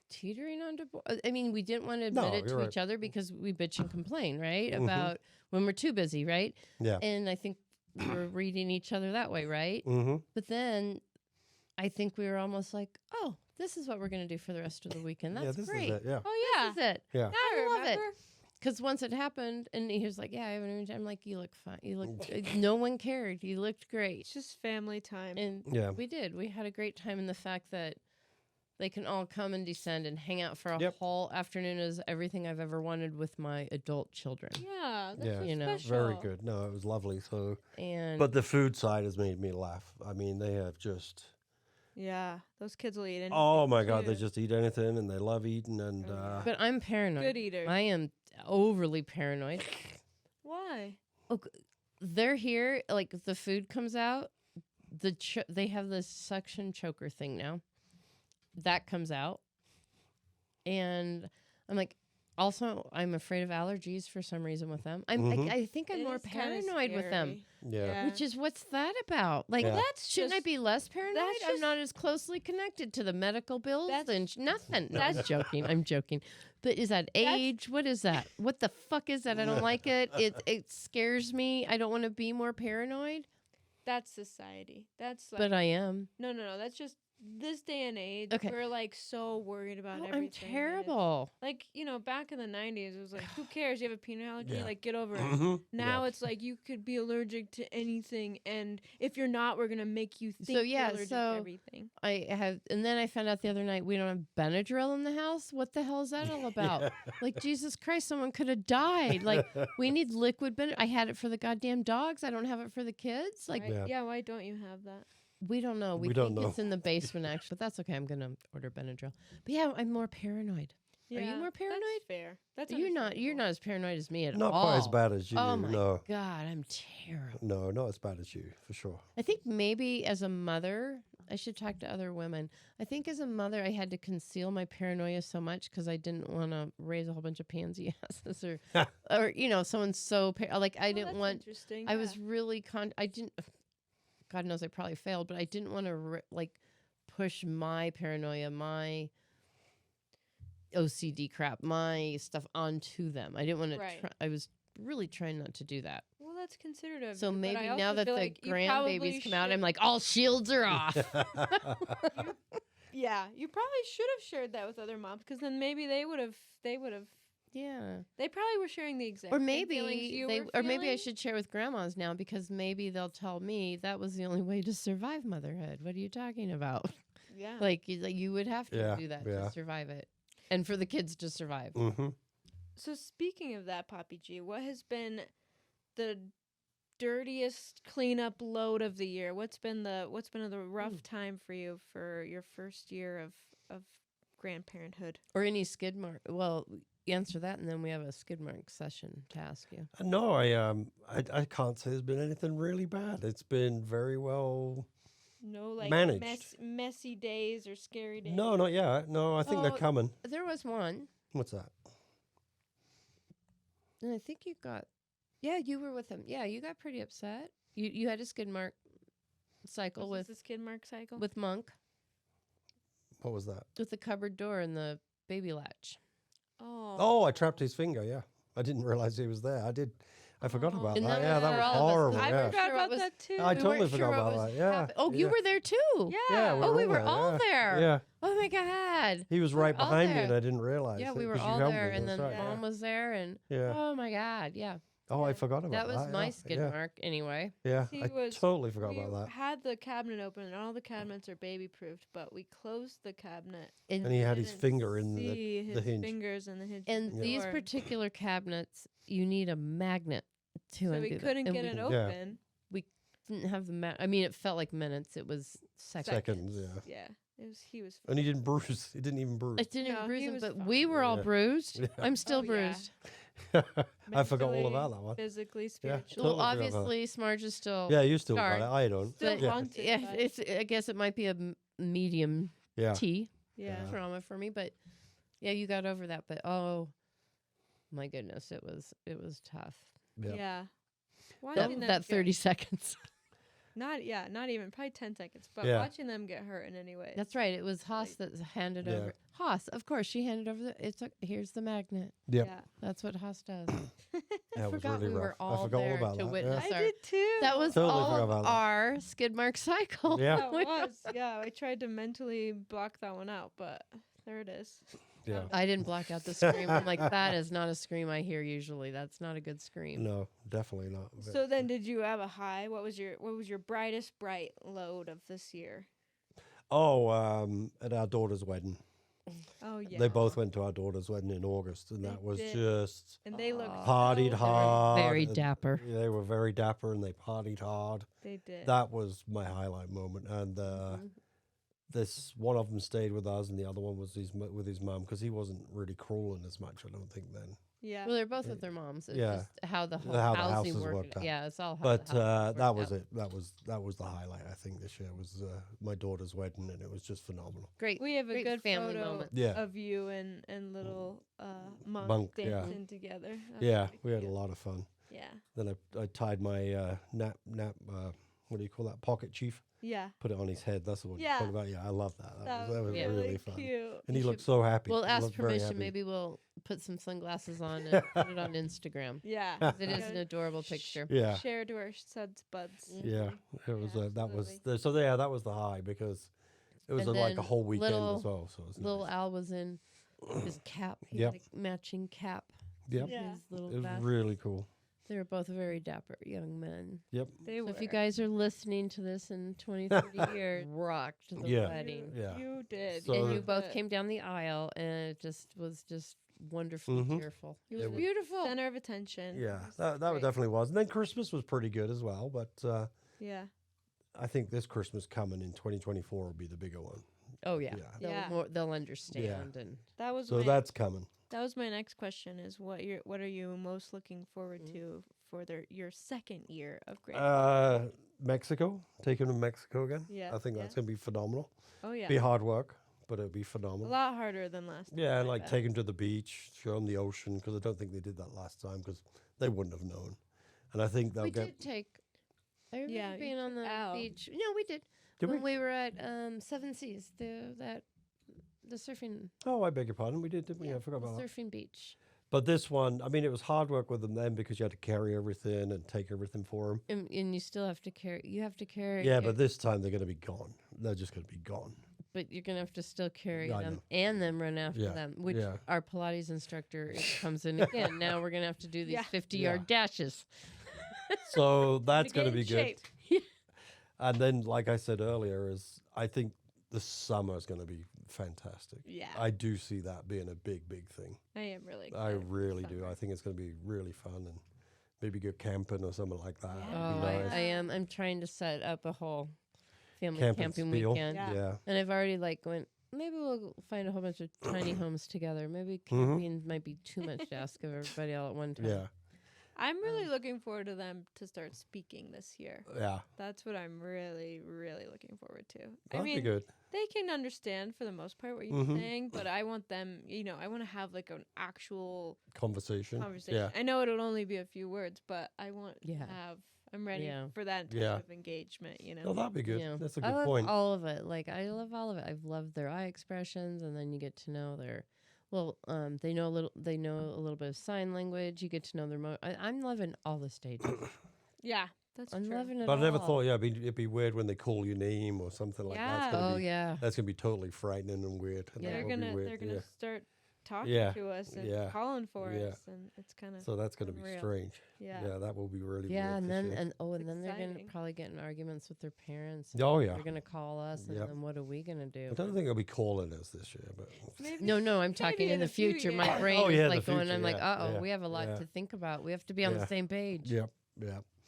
teetering on divorce. I mean, we didn't want to admit it to each other because we bitch and complain, right? About when we're too busy, right? Yeah. And I think we were reading each other that way, right? Mm-hmm. But then I think we were almost like, oh, this is what we're going to do for the rest of the weekend. That's this great. is it. Yeah. Oh, yeah. This is it. Yeah. Now I I love it. remember. Because once it happened, and he was like, yeah, I haven't even. I'm like, you look fine. You look. No one cared. You looked great. It's just family time. And Yeah. we did. We had a great time in the fact that they can all come and descend and hang out for a Yep. whole afternoon is everything I've ever wanted with my adult children. yeah. That's Yeah. so You know, special. Very good. No, it was lovely. So, And but the food side has made me laugh. I mean, they have just. Yeah. Those kids will eat anything. Oh my God, they too. just eat anything and they love eating and but I'm paranoid. Good eaters. I am overly paranoid. Why? They're here. Like if the food comes out, they have this suction choker thing now. that comes out. And I'm like, also, I'm afraid of allergies for some reason with them. I think I'm It more is kinda paranoid with them. scary. Yeah. Which is, what's that about? Like, Yeah. That's shouldn't I just- be less paranoid? that's I'm just- not as closely connected to the medical bills That's- than nothing. No, I'm that's- joking. I'm joking. But is that age? What is that? What the fuck is that? I don't like it. It scares me. I don't want to be more paranoid. That's society. That's like But I am. no. That's just this day and age. Okay. We're like so worried about Oh, everything. I'm and it's- terrible. Like, back in the 90s, it was like, who cares? You have a peanut allergy? Yeah. Like, get over it. Mhm. Now Yeah. it's like you could be allergic to anything, and if you're not, we're gonna make you think So, yeah, you're allergic to everything. I have, and then I found out the other night we don't have Benadryl in the house. What the hell is that all about? Like, Jesus Christ, someone could have died. Like, we need liquid Benadryl. I had it for the goddamn dogs. I don't have it for the kids. Like, Right? Yeah. Why don't you have that? we don't know. We We don't think it's know. in the basement, actually. That's okay. I'm going to order Benadryl. But yeah, I'm more paranoid. Are you more paranoid? That's fair. That's You're not understandable. as paranoid as me at Not all. quite as bad as you. Oh my No. God, I'm terrible. No, not as bad as you, for sure. I think maybe as a mother, I should talk to other women. I think as a mother, I had to conceal my paranoia so much because I didn't want to raise a whole bunch of pansy asses or someone's so like I Oh, didn't that's want. interesting. I yeah. was really I didn't. God knows I probably failed, but I didn't want to push my paranoia, my OCD crap, my stuff onto them. I didn't want to. Right. I was really trying not to do that. Well, that's considerate of So you, but maybe I now also that feel the like you grandbabies probably come out, I'm should- like, all shields are off. yeah, you probably should have shared that with other moms, because then maybe they would have. Yeah. They probably were sharing the exact. Or same maybe feelings you they, were or maybe I feeling. should share with grandmas now because maybe they'll tell me that was the only way to survive motherhood. What are you talking about? Yeah. Like you would have to Yeah, do that yeah. to survive it, and for the kids to survive. Mm-hmm. So speaking of that, Papi G, what has been the dirtiest cleanup load of the year? What's been the rough time for you for your first year of grandparenthood? Or any skid mark. Well, answer that, and then we have a skid mark session to ask you. No, I can't say there's been anything really bad. It's been very well. No, like Managed. messy days or scary days. No, not yet. No, I think they're Oh, coming. There was one, What's that? and I think you got. Yeah, you were with him. Yeah, you got pretty upset. You had a skid mark cycle Was this the skid mark cycle? with Monk What was that? with the cupboard door and the baby latch. Oh, I trapped his finger. Yeah, I didn't realize he was there. I forgot Oh. about And that. that Yeah, was that for was all of us, 'cause horrible. I Yeah, forgot Sure, it about was- that too. I totally weren't forgot sure what about was that. Yeah. happen- Oh, you yeah. were there too. Yeah. Yeah, Oh, we all were there, all yeah. there. Yeah, Oh my God. he was We were right all behind me, there. and I didn't realize. Yeah, it we were 'cause you all helped there, me, and that's then right, Mom was there, and Yeah. oh my God, yeah. Oh, I forgot about That that. was my yeah, skid yeah. mark anyway. Yeah, See, I totally forgot we about that. had the cabinet open, and all the cabinets are baby proofed, but we closed the cabinet. And he had his didn't finger in see the his hinge. fingers in the hinge. And of the these door. particular cabinets, you need a magnet to so undo we them. couldn't And get we it Yeah. open. didn't have the I mean, it felt like minutes. It was seconds. Seconds, yeah. Yeah, he was. And he didn't bruise. He didn't even bruise. It didn't No, bruise he him, was but fine. we were all Yeah. bruised. Yeah. I'm still Oh, yeah. bruised. I forgot all Mentally, about that one. Physically, Yeah. spiritually. Well, Totally forgot about obviously, Smarge is still. Yeah, you still Scarred. got it. I don't. Still but yeah. haunted. Yeah, by- it's. I guess it might be a medium Yeah. T yeah. trauma for me, but yeah, you got over that. But oh my goodness, it was tough. Yeah. Yeah. That, Watching them that get- 30 seconds. Not even probably 10 seconds, but Yeah. watching them get hurt in any way. That's right. It was Haas that handed Yeah. over. Haas, of course, she handed over here's the magnet. Yep. Yeah. That's what Haas does. That I was forgot really we were rough. all I forgot all there about to that. witness I our. did too. That was Totally all forgot of about that. our skid mark cycle. Yeah. That was. Yeah, I tried to mentally block that one out, but there it is. Yeah. I didn't block out the scream. I'm like, that is not a scream I hear usually. That's not a good scream. No, definitely not. But So then, did you have a high? What was your brightest bright load of this year? at our daughter's wedding. Oh yeah. They both went to our daughter's wedding in August, and They that was did. just And they looked partied so hard. Very and dapper. They were very dapper, and they partied hard. They did. That was my highlight moment. And Mm-hmm. this one of them stayed with us, and the other one was with his mum because he wasn't really crawling as much. I don't think then. Yeah. Well, they're both with their moms. It's Yeah. just how the whole How the housing houses worked. worked out. Yeah, it's all how But the housing that worked was out. it. That was the highlight. I think this year was my daughter's wedding, and it was just phenomenal. Great. We have a great good family photo moment. Yeah. of you and little Monk, Monk, yeah. dancing together. That was Yeah, pretty we had a cute. lot of fun. Yeah. Then I tied my nap what do you call that, pocket chief? Yeah. Put it on his head. That's what Yeah. we're talking about. Yeah, I love that. That was Yeah. really fun. cute. And he You looked should- so happy. We'll He ask looked very permission. happy. Maybe we'll put some sunglasses on and put it on Instagram. Yeah. It is Yeah. an adorable picture. Yeah, Share to our suds buds. yeah. It was Yeah, that was absolutely. so yeah, that was the high because it was And like a then whole weekend little- as well. So it was Little nice. Al was in his cap. He Yep. had a matching cap. Yep. Yeah. His little It was vest. really cool. They were both very dapper young men. Yep. They So were. if you guys are listening to this in 20, 30 years, rocked the Yeah. wedding. Yeah. You did. So- And you Uh, both came down the aisle, and it just was just wonderfully Mhm. cheerful. It It was was- beautiful. Center of attention. Yeah, It was that great. definitely was. And then Christmas was pretty good as well. But Yeah. I think this Christmas coming in 2024 will be the bigger one. Oh yeah, Yeah. Yeah. They'll understand and That was So my, that's coming. that was my next question is what are you most looking forward Mm. to for your second year of grade? Mexico, taking them to Mexico again. Yeah, I think yeah. that's going to be phenomenal. Oh yeah. Be hard work, but it'll be A phenomenal. lot harder than last time. Yeah, I and like bet. take them to the beach, show them the ocean, because I don't think they did that last time because they wouldn't have known. And I think they'll we get. did take. I remember Yeah, you being on took the Al. beach. No, we did. Did when we? we were at Seven Seas, the surfing. Oh, I beg your pardon. We did, didn't we? Yeah, I forgot the about that. surfing beach. But this one, I mean, it was hard work with them then because you had to carry everything and take everything for them. And you still have to carry. You have to carry. Yeah, but this time they're going to be gone. They're just going to be gone. But you're gonna have to still carry I them know. and then run after Yeah, them, which yeah. our Pilates instructor comes in again. Now we're gonna have to do these Yeah. 50-yard dashes. So that's going to get be in good. shape. And then, like I said earlier, is I think the summer is going to be fantastic. Yeah. I do see that being a big, big thing. I am really I excited for really do. summer. I think it's going to be really fun and maybe go camping or something like that. Yeah. It'd Oh, be nice. I am. I'm trying to set up a whole family Camping camping spiel. weekend, Yeah. Yeah. and I've already went. Maybe we'll find a whole bunch of tiny homes together. Maybe Mhm. camping might be too much to ask of everybody all at one time. Yeah. I'm really looking forward to them to start speaking this year. Yeah. That's what I'm really, really looking forward to. That'd I mean, be good. they can understand for the most part what you're Mhm. saying, but I want them, I want to have like an actual Conversation. conversation. Yeah. I know it'll only be a few words, but I want Yeah. to have, I'm ready Yeah. for that type Yeah. of engagement, Oh, that'd be good. Yeah. That's a I good love point. all of it. Like I love all of it. I've loved their eye expressions, and then you get to know their. Well, they know a little. They know a little bit of sign language. You get to know their. I'm loving all the stages. Yeah, that's I'm true. loving it. But I never all. thought, it'd be weird when they call your name or something like that. Yeah. That's gonna Oh be, yeah. That's gonna be totally frightening and weird. Yeah. They're That would be gonna weird, they're gonna yeah. start talking Yeah, to us and yeah, calling for yeah. us, and it's kind of So that's gonna be unreal. strange. yeah. That will be really Yeah, weird. and this then year. and then they're gonna exciting. probably get in arguments with their parents. Oh yeah. They're gonna call us, and Yep. then what are we gonna do? I don't think I'll be calling us this year, but Maybe No, I'm talking maybe in the a few future. years. My brain Oh, is yeah, the like going. future, I'm like, yeah, uh oh, yeah, we have a lot yeah. to think about. We have to be on Yeah. the same page. yeah.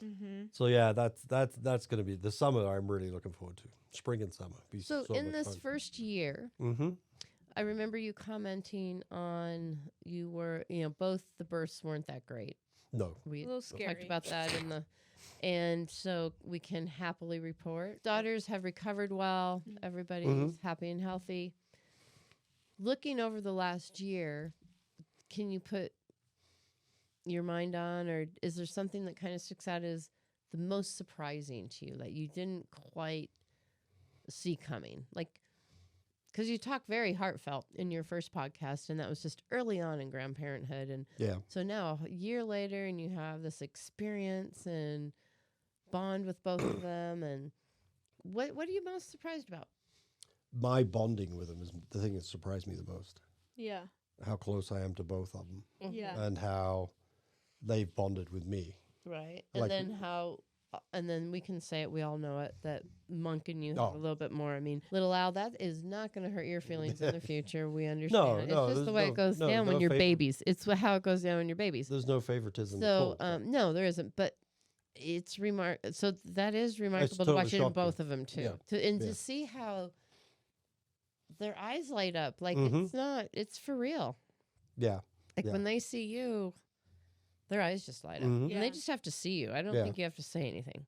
Mm-hmm. So yeah, that's gonna be the summer. I'm really looking forward to spring and summer. Be So so in much this fun. first year, Mm-hmm. I remember you commenting on you were, both the births weren't that great. No. We A little talked scary. about that and so we can happily report daughters have recovered well. Everybody is happy and healthy. Looking over the last year, can you put your mind on, or is there something that kind of sticks out as the most surprising to you that you didn't quite see coming? Like, because you talk very heartfelt in your first podcast, and that was just early on in Grandparenthood. And Yeah. so now, a year later, and you have this experience and bond with both of them. And what are you most surprised about? My bonding with them is the thing that surprised me the most. Yeah. How close I am to both of them, Yeah. and how they've bonded with me. Right. Like- And then and then we can say it, we all know it, that Monk and you have Oh. a little bit more. I mean, little Al, that is not going to hurt your feelings in the future. We understand. No, It's no, just the there's way no- it goes no, down when no you're favor- babies. It's how it goes down when you're babies. There's no favoritism. So, at all, no, there isn't. But it's so that is remarkable to totally watch it in shocking. both of them too. Yeah. To Yeah. see how their eyes light up, like Mhm. it's for real. yeah. Like Yeah. when they see you, their eyes just light up. Mhm. And Yeah. they just have to see you. I don't Yeah. think you have to say anything.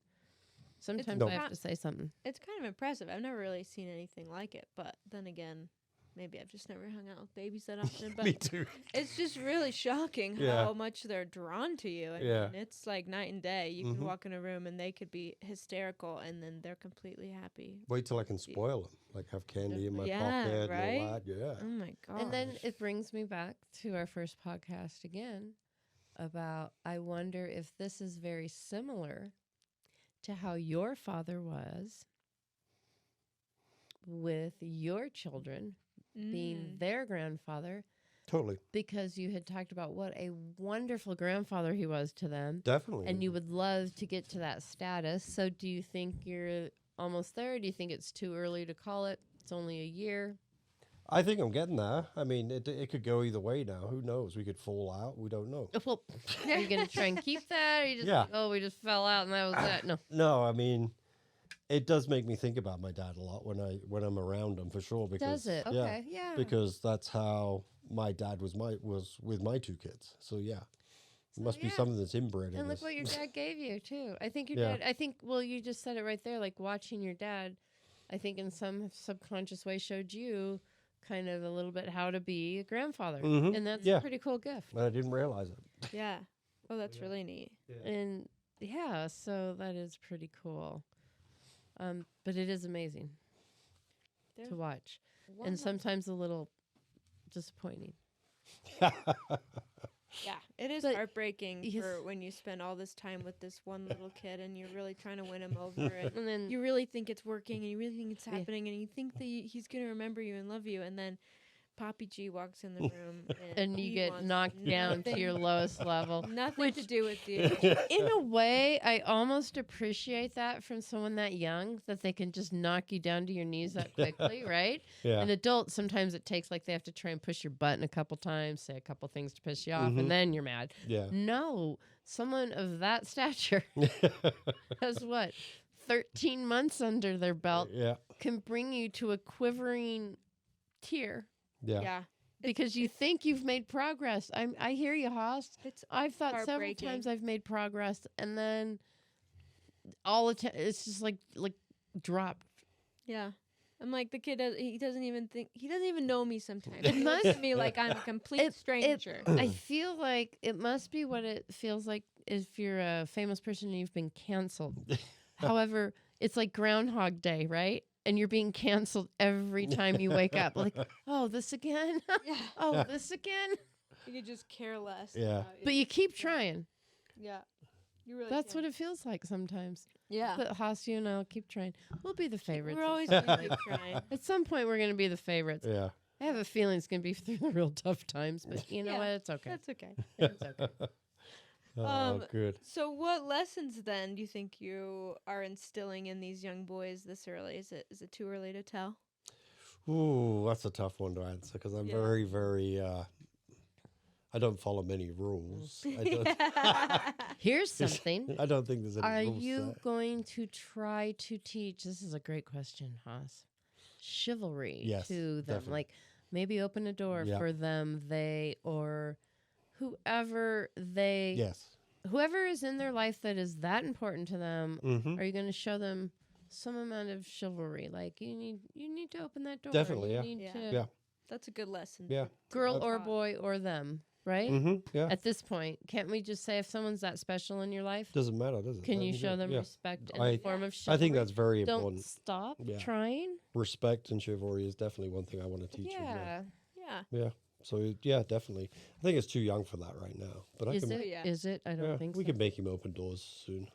Sometimes Nope. I have to say something. It's kind of impressive. I've never really seen anything like it, but then again, maybe I've just never hung out with babies that often. Me But too. it's just really shocking Yeah. how much they're drawn to you. I Yeah. mean, it's like night and day. You Mhm. can walk in a room and they could be hysterical, and then they're completely happy. Wait till I can spoil them. Like have candy in my Yeah, pocket right? and all that. Yeah. Oh my god! And then it brings me back to our first podcast again about I wonder if this is very similar to how your father was with your children being their grandfather, Totally. because you had talked about what a wonderful grandfather he was to them. Definitely. And you would love to get to that status. So do you think you're almost there? Do you think it's too early to call it? It's only a year. I think I'm getting there. I mean, it could go either way now. Who knows? We could fall out. We don't know. Well, are you going to try and keep that? Or you just Yeah. like, oh, we just fell out and that was that? No. No, I mean, it does make me think about my dad a lot when I'm around him for sure. Because Does it? yeah, Okay. Yeah. because that's how my dad was with my two kids. So yeah, it So, must be yeah. something that's inbred in And look us. what your dad gave you, too. I think your Yeah. dad, well, you just said it right there. Like watching your dad, I think in some subconscious way showed you kind of a little bit how to be a grandfather. Mhm. And that's Yeah. a pretty cool gift. And I didn't realize it. yeah. Oh, that's really neat. And yeah, so that is pretty cool. But it is amazing There's to watch. one And more- sometimes a little disappointing. Yeah, it is But heartbreaking yes. for when you spend all this time with this one little kid and you're really trying to win him over and And then you really think it's working and you really think it's Yeah. happening and you think that he's going to remember you and love you, and then Papi G walks in the room and you he get wants knocked down to nothing- your lowest level. nothing to which- do with you. In a way, I almost appreciate that from someone that young, that they can just knock you down to your knees that quickly, right? Yeah. An adult, sometimes it takes like they have to try and push your button a couple times, say a couple things to piss you off, Mhm. and then you're mad. Yeah. No, someone of that stature has what? 13 months under their belt Yeah. can bring you to a quivering tear Yeah. Yeah. because you think you've made progress. I hear you, Haas. It's I've thought several heartbreaking. times I've made progress, and then all the time it's just like dropped. yeah. I'm like, the kid he doesn't even know me sometimes. It He looks must- at me like I'm a complete It- stranger. I feel like it must be what it feels like if you're a famous person and you've been canceled. However, it's like Groundhog Day, right? And you're being canceled every time you wake up. Like, oh, this again? yeah. Oh, this again? You could just care less. Yeah. about it. But you keep trying. Yeah. You really That's can. what it feels like sometimes. Yeah. But Haas, you and I'll keep trying. We'll be the favorites. We're at always some going point. to keep trying. At some point, we're going to be the favorites. Yeah. I have a feeling it's going to be through the real tough times, but you know Yeah, what? It's okay. That's okay. It's okay. Oh, good. So what lessons then do you think you are instilling in these young boys this early? Is it too early to tell? Ooh, that's a tough one to answer because I'm Yeah. very, very. I don't follow many rules. I don't. Here's something. I don't think there's any Are rules you set. going to try to teach? This is a great question, Haas. Chivalry Yes, to them, definitely. like maybe open a door Yeah. for them, they or whoever they, Yes. whoever is in their life that is that important to them. Mm-hmm. Are you going to show them some amount of chivalry? Like you need to open that door. Definitely, You yeah. need Yeah. to- Yeah. That's a good lesson. Yeah. Girl I've- or boy or them, right? Mm-hmm. Yeah. At this point, can't we just say if someone's that special in your life, Doesn't matter, does it? can you Doesn't show it? them Yeah. respect in I- the form of I chivalry? think that's very Don't important. stop Yeah. trying. Respect and chivalry is definitely one thing I want to teach them. Yeah. Yeah. Yeah. So yeah, definitely. I think it's too young for that right now. But I Is can. it? Yeah. Is it? I don't Yeah, think we so. can make him open doors soon.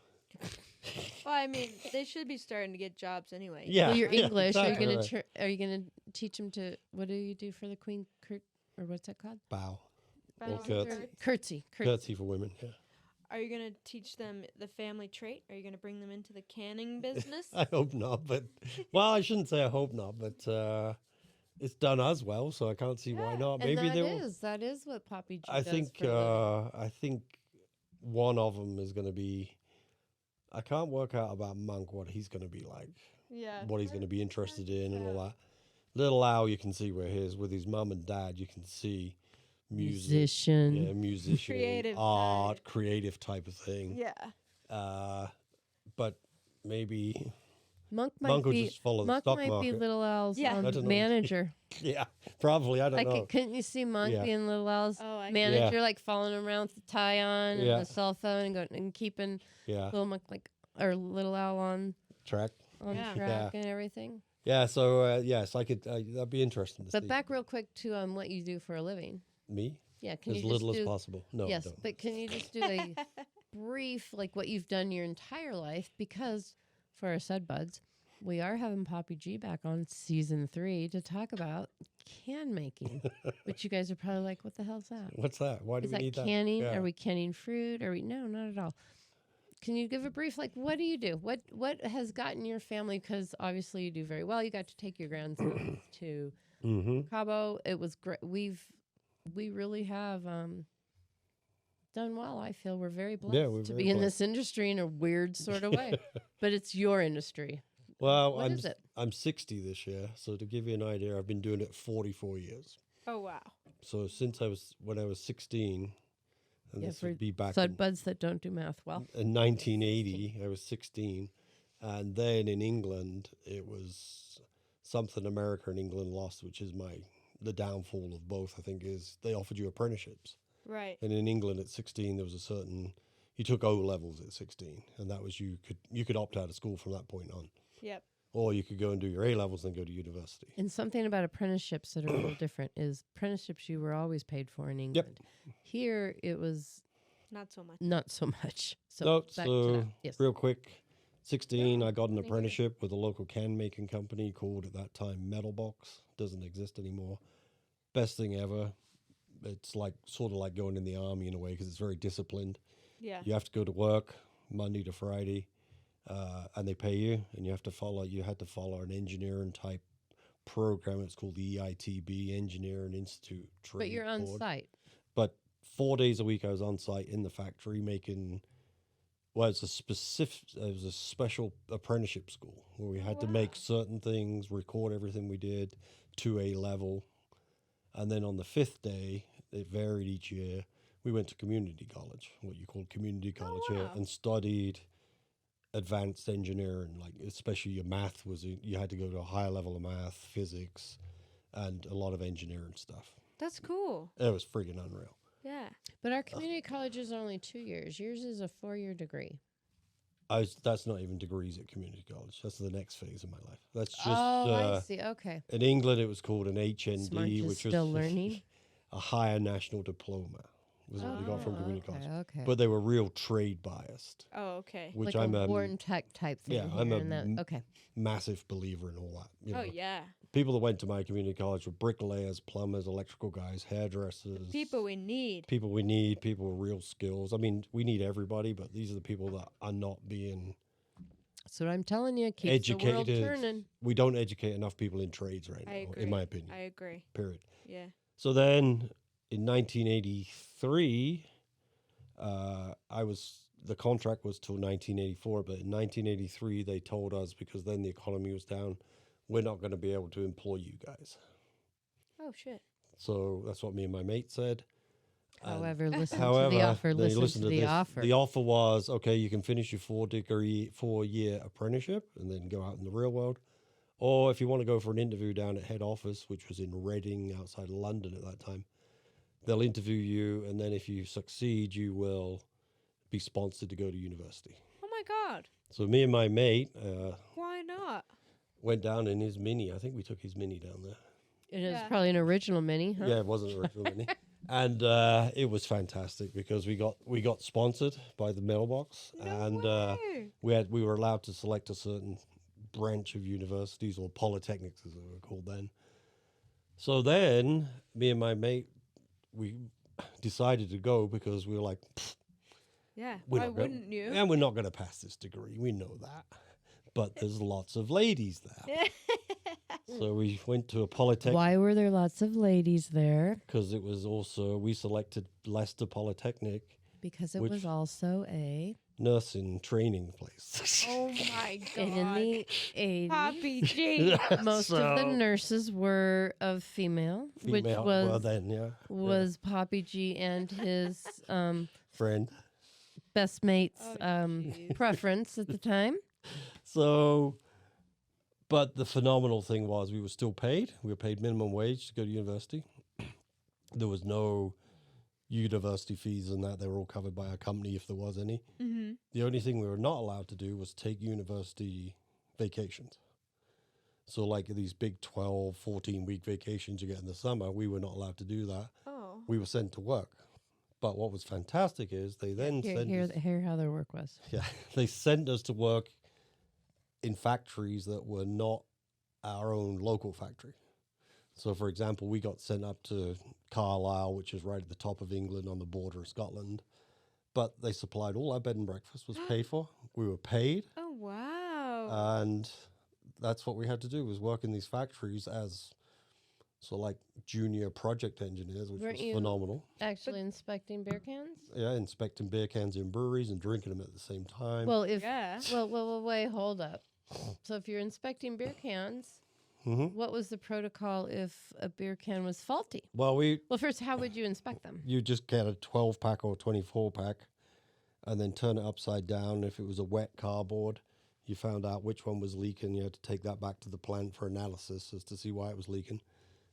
Well, I mean, they should be starting to get jobs anyway. Yeah. Well, you're yeah, English. exactly Are you right. gonna are you gonna teach him to? What do you do for the queen? Or what's that called? Bow. But Or also curtsy. they're- Curtsy. Curtsy for women. Yeah. Are you going to teach them the family trait? Are you going to bring them into the canning business? I hope not, but well, I shouldn't say I hope not, but it's done us well, so I can't see why not. And Maybe that they will. is that is what Papi G I does think for a living. I think one of them is going to be. I can't work out about Monk what he's going to be like, Yeah. what he's going to be interested in, and all that. Little Al, you can see where he is with his mum and dad. You can see musician. Yeah, musician, Creative art, type. creative type of thing. Yeah. But maybe Monk Monk might will be just follow the Monk stock might be market. Little Al's Yeah. I don't know. manager. Yeah, probably. I don't know. Couldn't you see Monk Yeah. being Little Al's Oh, I manager, like following around with the tie on Yeah. and the cell phone and going and keeping Yeah, Little Monk or Little Al on track. Yeah. track and everything. Yeah, so yes, I could. That'd be interesting to see. But back real quick to what you do for a living. Me Yeah, can as you little just as do, possible. No, I yes, don't. but can you just do a brief, like what you've done your entire life? Because for our Sud Buds, we are having Papi G back on season 3 to talk about can making. But you guys are probably like, what the hell's that? What's that? Why do Is we that need canning? that? Yeah. Are we canning fruit? Are we? No, not at all. Can you give a brief, like, what do you do? What has gotten your family? Because obviously you do very well. You got to take your grandsons to Mm-hmm. Cabo. It was great. We really have done well. I feel we're very blessed we're to very be in blessed. this industry in a weird sort of way. But it's your industry. Well, What is it? I'm 60 this year, so to give you an idea, I've been doing it 44 years. Oh, wow. So since when I was 16, and Yeah, this for would be back Sud Buds that don't do math well. in 1980, I was 16, and then in England it was something America and England lost, which is the downfall of both. I think is they offered you apprenticeships, Right. and in England at 16 there was a certain you took O levels at 16, and that was you could opt out of school from that point on. Yep. Or you could go and do your A levels and go to university. And something about apprenticeships that are a little different is apprenticeships you were always paid for in England. Here it was Not so much. not so much. So No, back to so that. Yes. real quick, 16, I got an Thank you. apprenticeship with a local can making company called at that time Metal Box. Doesn't exist anymore. Best thing ever. It's like sort of like going in the army in a way because it's very disciplined. Yeah. You have to go to work Monday to Friday, and they pay you, and you had to follow an engineering type program. It's called the EITB, Engineering Institute Trade But you're on Board. site. But 4 days a week I was on site in the factory making. Well, it was a special apprenticeship school where we had to make certain things, record everything we did to a level, and then on the 5th day, it varied each year. We went to community college, what you call community college here, wow. and studied advanced engineering. Like especially your math you had to go to a higher level of math, physics, and a lot of engineering stuff. That's cool. It was friggin' unreal. Yeah. But our community colleges are only 2 years. Yours is a 4-year degree. That's not even degrees at community college. That's the next phase of my life. That's just I see. Okay. in England. It was called an HND, Smart is which was still learning. a higher national diploma. Was what we got from community college. Okay. But they were real trade biased, Oh, okay. which like I'm a a war and tech type thing. yeah, here I'm a and that. m- Okay. massive believer in all that. You Oh, know. yeah. People that went to my community college were bricklayers, plumbers, electrical guys, hairdressers. People we need. People we need, people with real skills. I mean, we need everybody, but these are the people that are not being That's what I'm telling you. Keeps the world educated. turning. We don't educate enough people in trades right I now, agree. in my opinion. I agree. Period. Yeah. So then in 1983, the contract was till 1984, but in 1983 they told us, because then the economy was down, we're not going to be able to employ you guys. Oh, shit. So that's what me and my mate said. However, listen However, to the offer. then you Listen to the this. offer. The offer was, okay, you can finish your 4-year apprenticeship and then go out in the real world. Or if you want to go for an interview down at head office, which was in Reading outside of London at that time, they'll interview you, and then if you succeed, you will be sponsored to go to university. Oh, my God. So me and my mate Why not? went down in his Mini. I think we took his Mini down there. It is Yeah. probably an original mini, huh? Yeah, it wasn't an original Mini. And it was fantastic because we got sponsored by the mailbox, and we were allowed to select a certain branch of universities, or polytechnics as they were called then. So then me and my mate, we decided to go because we were like, Yeah. we're Why not gonna- wouldn't you? and we're not going to pass this degree. We know that. But there's lots of ladies there. So we went to a polytechnic Why were there lots of ladies there? because it was also, we selected Leicester Polytechnic. Because it Which- was also a nursing training place. Oh my god. And in the 80s, Papi G. most of the nurses were of female, which Female, was well then, yeah. was Papi G and his Friend. best mate's Oh, jeez. preference at the time. So, but the phenomenal thing was we were still paid. We were paid minimum wage to go to university. There was no university fees and that. They were all covered by our company if there was any. Mm-hmm. The only thing we were not allowed to do was take university vacations. So like these big 12, 14-week vacations you get in the summer, we were not allowed to do that. Oh. We were sent to work. But what was fantastic is they then sent us, Hear how their work was. yeah, they sent us to work in factories that were not our own local factory. So, for example, we got sent up to Carlisle, which is right at the top of England on the border of Scotland. But they supplied all our bed and breakfast was paid for. We were paid. Oh wow. And that's what we had to do was work in these factories as like junior project engineers, which Weren't was you- phenomenal. Actually inspecting beer cans? Yeah, inspecting beer cans in breweries and drinking them at the same time. Well, if Yeah. well, wait, hold up. So if you're inspecting beer cans, what was the protocol if a beer can was faulty? Well, Well, first, how would you inspect them? you just get a 12-pack or 24-pack and then turn it upside down. If it was a wet cardboard, you found out which one was leaking. You had to take that back to the plant for analysis as to see why it was leaking.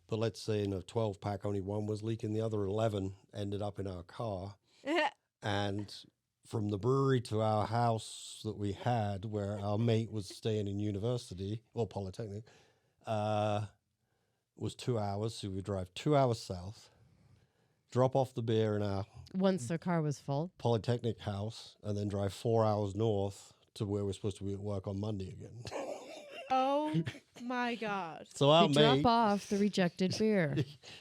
But let's say in a 12-pack, only one was leaking. The other 11 ended up in our car. And from the brewery to our house that we had, where our mate was staying in university, or Polytechnic, was 2 hours. So we would drive 2 hours south, drop off the beer in our Once their car was full. Polytechnic house, and then drive 4 hours north to where we're supposed to be at work on Monday again. Oh my god. So our To drop mate, off the rejected beer.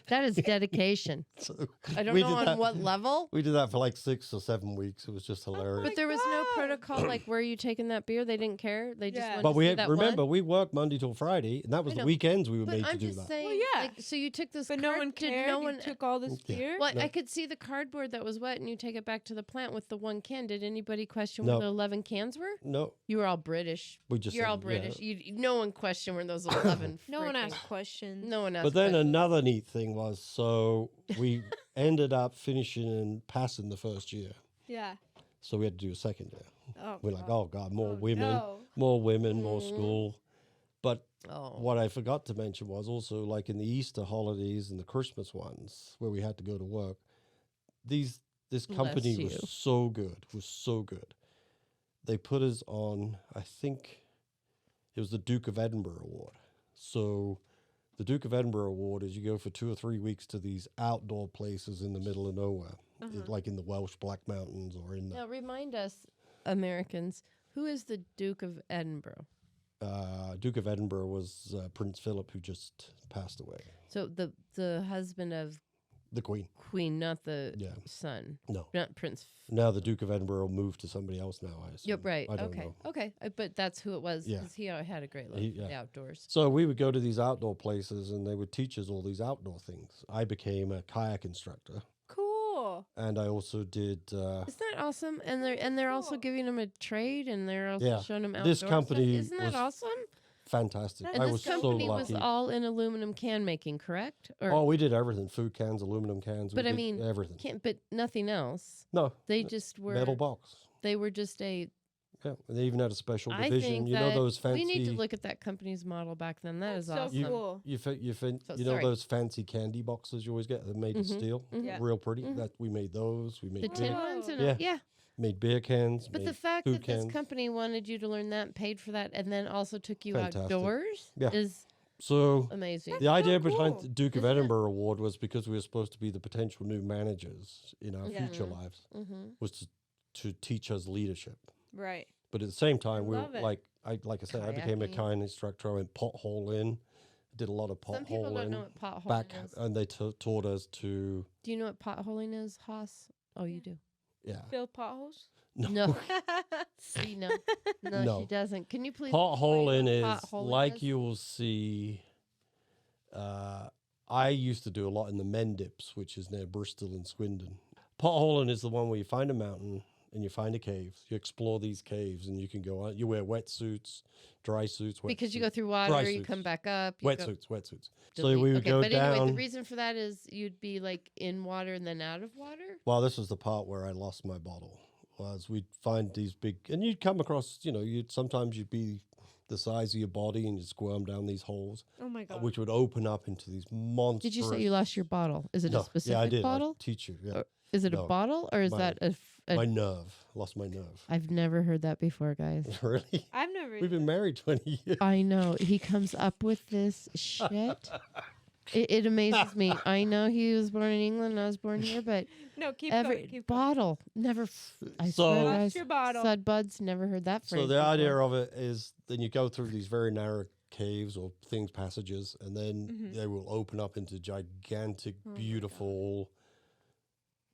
That is dedication. so I don't we know did on that- what level. we did that for like 6 or 7 weeks. It was just hilarious. But there was no God. protocol like where you taking that beer. They didn't care. They just Yeah. wanted But to we see had, that remember one. we worked Monday till Friday, and that was I the know. weekends we were But made I'm to do just that. saying. Well, yeah. Like, so you took this. But no one did cared. no You one took all this Yeah. beer. Well, No. I could see the cardboard that was wet, and you take it back to the plant with the one can. Did anybody question No. where the 11 cans were? No, You were all British. we just You're said, all yeah. British. No one questioned where those 11. No one freaking- asked questions. No one asked. But then questions. another neat thing was, so we ended up finishing and passing the first year. Yeah. So we had to do a second year. Oh. We're like, God. oh God, more Oh, women, no. more women, more Mhm. school. But Oh. what I forgot to mention was also like in the Easter holidays and the Christmas ones where we had to go to work, this Bless company you. was so good. They put us on, I think it was the Duke of Edinburgh Award. So the Duke of Edinburgh Award is you go for 2 or 3 weeks to these outdoor places in the middle of nowhere, like in the Welsh Black Mountains or in the Now remind us, Americans, who is the Duke of Edinburgh? Duke of Edinburgh was Prince Philip, who just passed away. So the husband of The Queen. Queen, not the Yeah. son, No. not Prince. Now the Duke of Edinburgh moved to somebody else now, I assume. Yep, right. I don't Okay, know. okay. But that's who it was Yeah. because he had a great love He- for the yeah. outdoors. So we would go to these outdoor places and they would teach us all these outdoor things. I became a kayak instructor Cool. and I also did, Isn't that awesome? And they're also Cool. giving them a trade, and they're also Yeah. showing them outdoor This stuff. company Isn't that was awesome? fantastic. And And I this was so company lucky. was all in aluminum can making, correct? Or Oh, we did everything. Food cans, aluminum cans. But we I did mean, everything. but nothing else. No, They just were metal box. They were just a. Yeah, and they even had a special I division. think You know that those fancy. we need to look at that company's model back then. That is That's so awesome. cool. You So know sorry. those fancy candy boxes you always get? They're made of Mhm, steel, mhm. Yeah. real pretty. Mhm. That we made those. We made The tin beer, ones, and Yeah. yeah. made beer cans. But made the fact food that this cans. company wanted you to learn that, paid for that, and then also took you Fantastic. outdoors Yeah. is So amazing. the idea so behind cool. the Duke of Isn't it? Edinburgh Award was because we were supposed to be the potential new managers in our Yeah. future Mhm. lives, Mm-hmm. was to teach us leadership. Right. But at the same time, we were love it. like I said, I became a Kayaking. kayak instructor. I went potholing, did a lot of Some people don't know potholing what potholing back, is. and they taught us to Do you know what potholing is, Haas? Oh, you do. yeah. Fill potholes. No. See, no, No. she doesn't. Can you please? Potholing explain is what potholing like is? you will see. I used to do a lot in the Mendips, which is near Bristol and Swindon. Potholing is the one where you find a mountain and you find a cave. You explore these caves, and you can go on. You wear wetsuits, dry suits, Because you wetsuits. go through water, Dry you suits. come back up. You go Wetsuits. So delete. we would Okay, go but down. anyway, the reason for that is you'd be like in water and then out of water. Well, this was the part where I lost my bottle. Was we'd find these big, and you'd come across, sometimes you'd be the size of your body and you'd squirm down these holes, Oh my god. which would open up into these monsters. Did you say you lost your bottle? Is it No, a specific yeah, I did. bottle? I teach you. Yeah. Or is it a No, bottle or is my- that a My nerve. Lost my nerve. I've never heard that before, guys. Really? I've never. We've been married 20 years. I know. He comes up with this shit. It amazes me. I know he was born in England and I was born here, but No, keep every going. Keep going. bottle never. I So- swear, Lost guys, your bottle. Sud buds never heard that phrase. So the before. idea of it is then you go through these very narrow caves or passages, and then Mhm. they will open up into gigantic, Oh my beautiful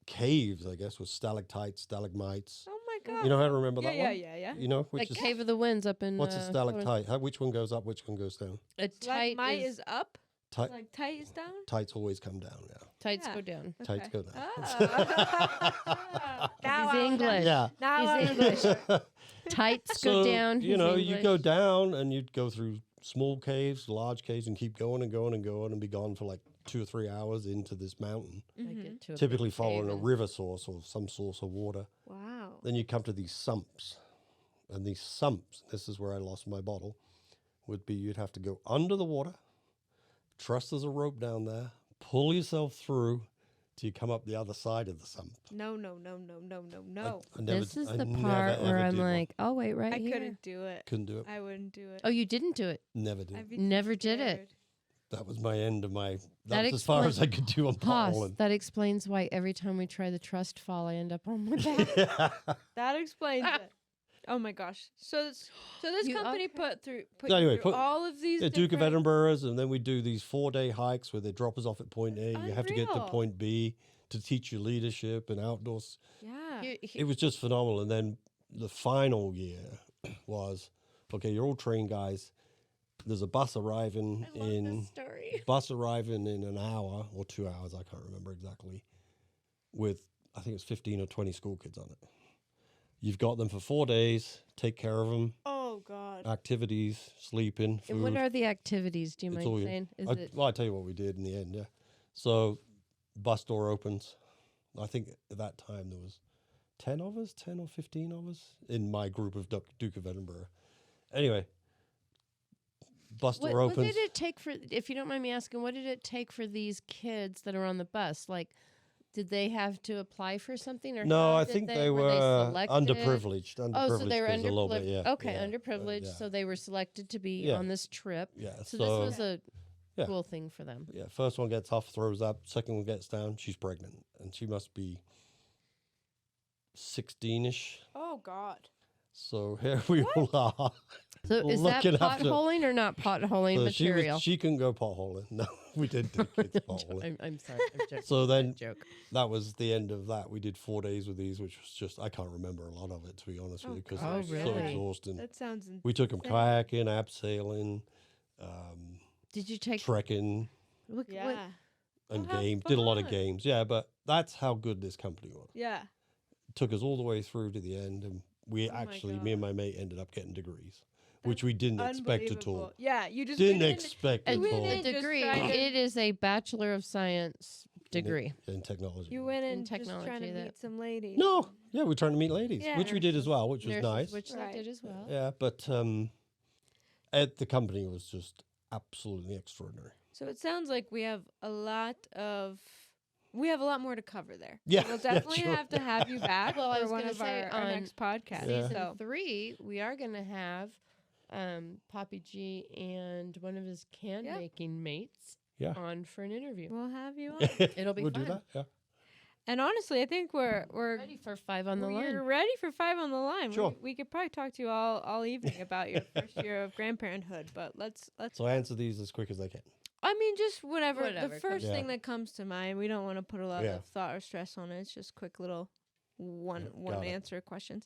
caves, I guess, with stalactites, stalagmites. Oh my god. You know how to remember yeah, that yeah, one? yeah, yeah. You know, which like is Cave of the Winds up in. what's a Florida. stalactite? Which one goes up? Which one goes down? A tight Like is, is up. Tight, Like tight is down. tights always come down. Yeah, tights Yeah. go down. tights Okay. go down. Ah. Now He's I English. Yeah. Now He's I English. Tights go down. You he's know, you go English. down and you'd go through small caves, large caves, and keep going and going and going and be gone for like 2 or 3 hours into this mountain. I Mhm. get to a Typically big following cave a and- river source or some source of water. Wow. Then you come to these sumps. And these sumps, this is where I lost my bottle, would be you'd have to go under the water, trust there's a rope down there, pull yourself through till you come up the other side of the sump. No, no, no, no, no, no, no. I never, This is I the never, part where ever I'm did one. like, oh wait, right I here. couldn't do it. Couldn't do it. I wouldn't do it. Oh, you didn't do it. Never did. I'd be Never too did it. scared. That was my end of my, That that was as far as I could do on Pause. potholing. That explains why every time we try the trust fall, I end up on my back. That explains it. Oh my gosh. So this You- company okay. put through So anyway, you through all of these Yeah, Duke of different- Edinburgh's, and then we do these 4-day hikes where they drop us off at point A. You have to get to Unreal. point B to teach you leadership and outdoors. Yeah. It was just phenomenal. And then the final year was, okay, you're all trained guys. There's a bus arriving story. in an hour or 2 hours, I can't remember exactly, with I think it's 15 or 20 school kids on it. You've got them for 4 days. Take care of them. Oh god. Activities, sleeping, food. And what are the activities? Do you It's mind all you. saying? Is it Well, I tell you what we did in the end. Yeah. So, bus door opens. I think at that time there was 10 of us, 10 or 15 of us in my group of Duke of Edinburgh. Anyway, bus door what opens. did it take for? If you don't mind me asking, what did it take for these kids that are on the bus? Like, did they have to apply for something, or No, how I did think they they were were selected? underprivileged. Oh, so they were kids a little bit, underprivileged. yeah. Okay, yeah, underprivileged. yeah. So they were selected to be Yeah. on this trip. Yeah. So this was a Yeah. cool thing for them. Yeah, first one gets off, throws up. Second one gets down. She's pregnant, and she must be 16ish. Oh god. So here we all are. So is that Looking after- potholing or not potholing So material? she couldn't go potholing. No, we didn't take kids potholing. I'm sorry. I'm joking. So then joke. that was the end of that. We did 4 days with these, which was just I can't remember a lot of it, to be honest with you, because gosh. it was Oh, so really? exhausting. That sounds We took them insane. kayaking, abseiling, Did you take? trekking, Look, what- Yeah. and have games. Did a lot of fun. games. Yeah, but that's how good this company was. Yeah. Took us all the way through to the end, and we Oh my actually, me and God. my mate, ended up getting degrees, which we didn't expect at all. Unbelievable. Yeah, you just Didn't went in- expect a, at went all in a just degree. trying to- It is a Bachelor of Science degree. in technology. You went in In just trying technology to that- meet some ladies. No, yeah, we're trying to meet ladies, which we Yeah. did as well, which was Nurses, nice. which Right. they did as well. Yeah, but at the company was just absolutely extraordinary. So it sounds like we have a lot more to cover there. Yeah, We'll yeah, definitely sure. have to have you back Well, I for was one gonna of say our on next podcasts. Yeah. Season So 3, we are going to have Papi G and one of his can making mates Yeah. on for an interview. we'll have you on. It'll be we'll fun. do that. Yeah, And honestly, I think we're Ready for 5 on the line. We're ready for 5 on the line. Sure. We could probably talk to you all evening about your first year of grandparenthood, but let's. so I answer these as quick as I can. I mean, just whatever. Whatever The comes first to thing mind. that comes to mind. We don't want to put a lot Yeah. of thought or stress on it. It's just quick little one got it. answer questions.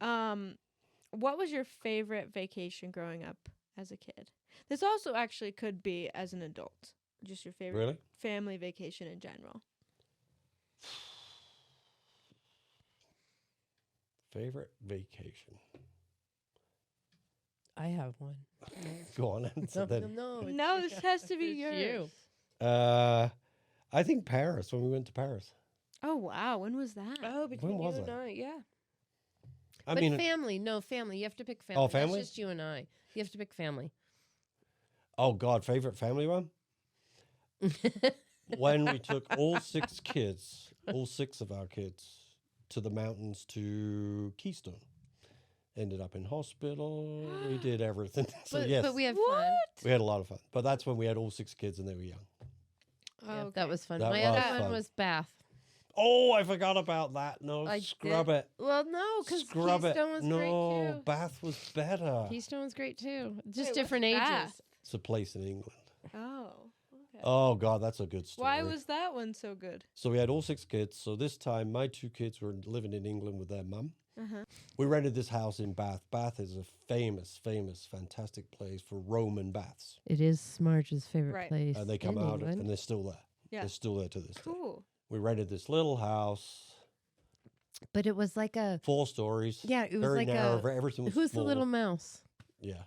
What was your favorite vacation growing up as a kid? This also actually could be as an adult. Just your favorite Really? family vacation in general. Favorite vacation. I have one. Go on. Answer then. No, this has to be It's yours. you. I think Paris, when we went to Paris. Oh wow, when was that? Oh, between was you and that? I, yeah. I But mean, family. No, family. You have to pick family. Oh, family? That's just you and I. You have to pick family. oh God, favorite family one? When we took all 6 kids, all 6 of our kids, to the mountains to Keystone. Ended up in hospital. We did everything. So but, yes, but we had What? fun. we had a lot of fun. But that's when we had all 6 kids and they were young. Yeah, okay. that was fun. That My was other fun. one was Bath. Oh, I forgot about that. No, I scrub did- it. Well, no, because Scrub it. Keystone was No, great too. Bath was better. Keystone was great too. Just Wait, what's different ages. Bath? It's a place in England. Oh. Okay. Oh God, that's a good story. Why was that one so good? So we had all 6 kids. So this time, my 2 kids were living in England with their mum. Uh-huh. We rented this house in Bath. Bath is a famous, fantastic place for Roman baths. It is Smarge's favorite Right. place. And they come in out England. and they're still there. Yeah. They're still there to this day. Cool. We rented this little house, But it was like a 4 stories. yeah. It was Very like narrow. a. Everything was Who's small. the little mouse? Yeah.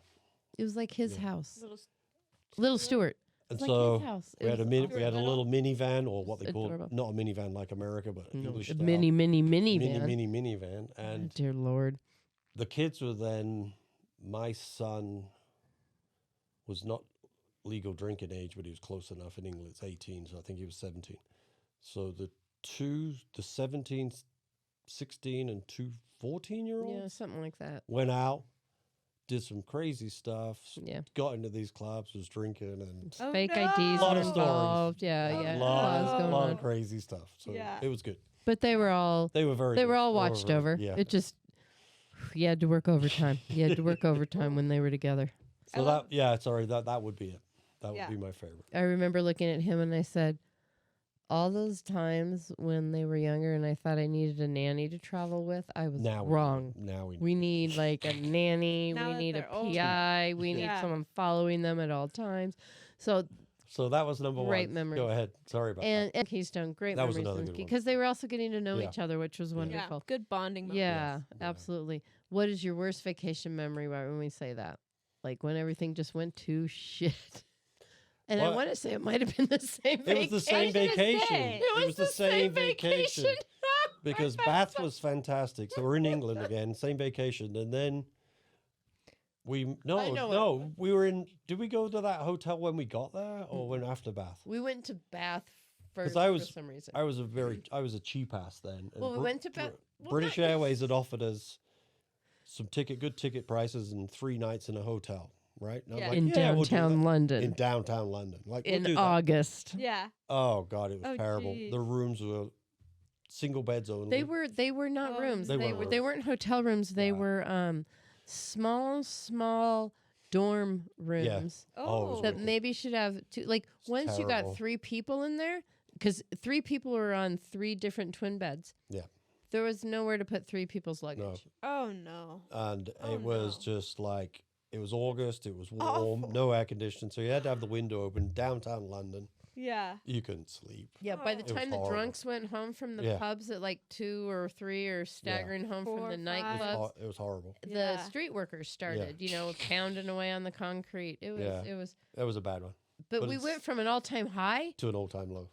It was like his Yeah. house. Little Little Stuart. And Like so his house. we had a was mini, awesome. we had a little minivan, or what they It's call adorable. not a minivan like America, but No, English a style. mini mini van. minivan. And Dear Lord. the kids were then, my son was not legal drinking age, but he was close enough. In England, it's 18, so I think he was 17. So the 17, 16, and 2 14-year-olds Yeah, something like that. went out, did some crazy stuff, Yeah. got into these clubs, was drinking, and Oh, Fake no. IDs Lot were of stories. involved. Yeah, Oh, yeah. no. Lots a going lot on. of crazy stuff. So Yeah. it was good. But they were all They were very. they good. were all They watched very- over. Yeah. It just you had to work overtime. You had to work overtime when they were together. I So love- that would be it. That Yeah. would be my favorite. I remember looking at him and I said, all those times when they were younger and I thought I needed a nanny to travel with, I was Now wrong. Now we. We need like a nanny. Now We that need a they're older. PI. We need Yeah. someone following them at all times. So So that was number Great 1. memories. Go ahead. Sorry about and Keystone, great That was memories another good one. because they were also getting to know Yeah. each other, which was Yeah. Yeah. wonderful. Good bonding moment. Yeah, Yeah. absolutely. What is your worst vacation memory when we say that? Like when everything just went to shit. And I Well, want to say it might have been the same that. vacation. It was the same vacation. say. It was the same vacation. Because My Bath bad. was fantastic. So we're in England again, same vacation, and then we I no know no we were in. Did we go to that hotel when we got there, or when after Bath? We went to Bath first 'Cause I for was- some reason. I was a cheap ass then. and Well, we went to Bath. well, British not- Airways had offered us some good ticket prices and 3 nights in a hotel, right? And I'm Yeah. like, in yeah, we'll do downtown that. London In downtown London, like we'll in do that. August. Yeah. Oh God, it was Oh, terrible. geez. The rooms were single beds only. They were not Oh, rooms. They They weren't they rooms. weren't hotel rooms. They Yeah. were small dorm rooms Oh, it was Oh. that wicked. maybe should have two. Like It's once you terrible. got 3 people in there, because 3 people were on 3 different twin beds. Yeah. There was nowhere to put 3 people's luggage. Oh no. And Oh, it was no. just like it was August. It was warm, Awful. no air conditioning, so you had to have the window open. Downtown London, Yeah. you couldn't sleep. Yeah, by the Oh. It was time the horrible. drunks went home from the Yeah. pubs at like 2 or 3 or staggering home 4 from the or 5. nightclubs, It was horrible. the Yeah. street workers started, pounding away on the concrete. It was Yeah. it was That was a bad one but But we it's- went from an all-time high. to an all-time low.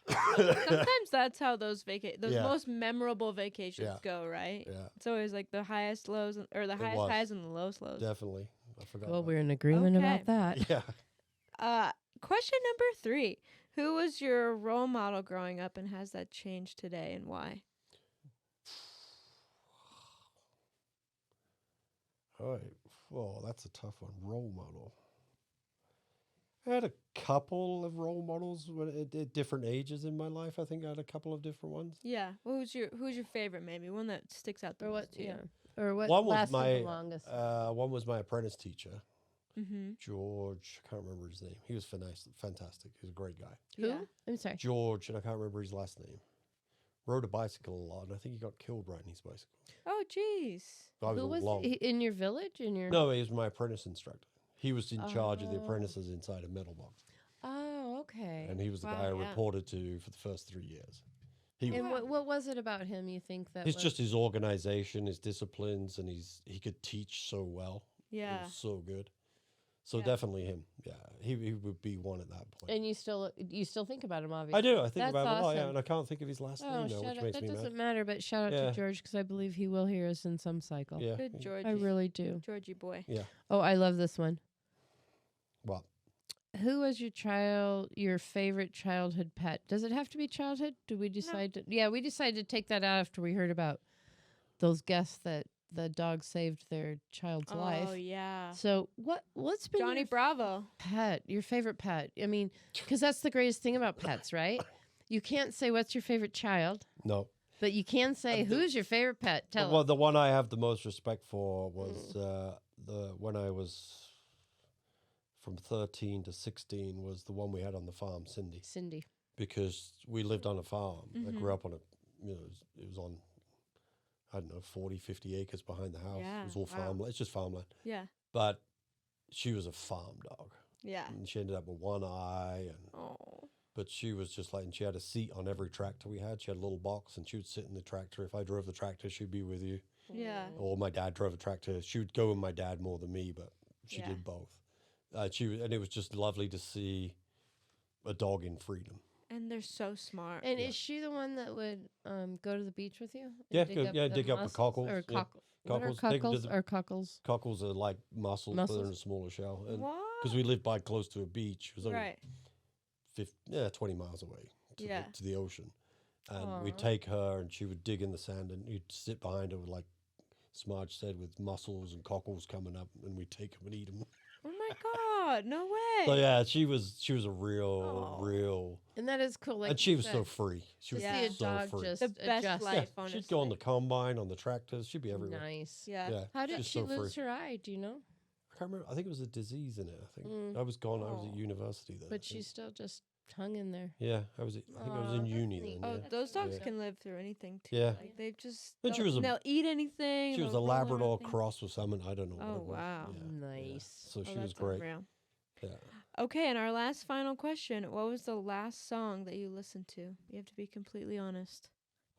Sometimes that's how those Yeah. most memorable vacations Yeah. go, right? Yeah, It's always like the highest lows or the highest was. highs and the lowest lows. definitely. I forgot. Well, about we're in agreement Okay. about that. Yeah. Question number 3. Who was your role model growing up and has that changed today and why? All right. Well, that's a tough one. Role model. I had a couple of role models at different ages in my life. I think I had a couple of different ones. Yeah. Who's your favorite maybe? One that sticks out the Or most what? to you. Yeah. Or what One was lasted my the longest? one was my apprentice teacher, Mm-hmm. George. I can't remember his name. He was fantastic. He was a great guy. Who? Yeah. I'm sorry. George, and I can't remember his last name. Rode a bicycle a lot, and I think he got killed riding his bicycle. Oh, jeez. I was Who was long. in your village? In your No, he was my apprentice instructor. He was in charge of the Oh. apprentices inside a metal box, Oh, okay. and he was the Wow, guy I yeah. reported to for the first 3 years. And what was it about him you think that It's was? just his organization, his disciplines, and he could teach so well. It Yeah. was so good. So Yeah. definitely him. Yeah, he would be one at that point. And you still think about him, obviously. I do. I think That's about him a lot, yeah, awesome. and I can't think of his last Oh, name now, shout which out. makes That me doesn't mad. matter, but shout out Yeah. to George because I believe he will hear us in some cycle. Yeah. Good Georgie. I really do. Georgie boy. Yeah. Oh, I love this one. What? Who was your favorite childhood pet? Does it have to be childhood? Do we decide to? Yeah, we decided to take that out after we heard about those guests that the dog saved their child's life. Oh yeah. So what's been Johnny your Bravo. pet? Your favorite pet? I mean, because that's the greatest thing about pets, right? You can't say what's your favorite child, No. but you can say who's your favorite pet. Tell Well, us. the one I have the most respect for was when I was from 13 to 16 was the one we had on the farm, Cindy, Cindy. because we lived on a farm. I Mhm. grew up on it was on, I don't know, 40, 50 acres behind the house. Yeah, It was all wow. farmland. It's just farmland. Yeah. But she was a farm dog. Yeah. And she ended up with one eye. Oh. But she was just like, and she had a seat on every tractor we had. She had a little box and she would sit in the tractor. If I drove the tractor, she'd be with you. Yeah. Or my dad drove a tractor. She would go with my dad more than me, but she Yeah. did both. And it was just lovely to see a dog in freedom. And they're so smart. And Yeah. is she the one that would go to the beach with you? And Yeah, dig go- up yeah, the dig up the mussels? cockles, Or yeah. cockle. What are Cockles, take 'em to cockles the- or cockles? Cockles are like mussels, but they're in a Mussels. smaller shell. And What? because we lived by close to a beach, it was only Right. 20 miles away to, Yeah. to the ocean. And Aw. we'd take her and she would dig in the sand and you'd sit behind her with, like Smarge said, with mussels and cockles coming up, and we'd take them and eat them. Oh my God! No way. So yeah, she was a real, Aw. real, And that is cool. Like and she you was said, so free. She was Yeah. see a so dog free. just The best adjust. life. yeah, honestly. she'd go on the combine, on the tractors. She'd be everywhere. Nice. Yeah. Yeah. How did she's she so lose free. her eye? Do you know? I can't remember. I think it was a disease in it. I think Mm. I was gone. I was at Aw. university then. I But think. she's still just hung in there. Yeah, I was. I think I was Aw, in that's uni neat. then. Oh, Yeah. those dogs Yeah. can live through anything too. Yeah. Like they just. And she they'll- was a- they'll eat anything. She was a they'll roll on Labrador anything. cross with something. I don't know. Oh, what it was. wow. Yeah, yeah. Nice. So Oh, she was that's great. unreal. Yeah. Okay, and our last final question: what was the last song that you listened to? You have to be completely honest,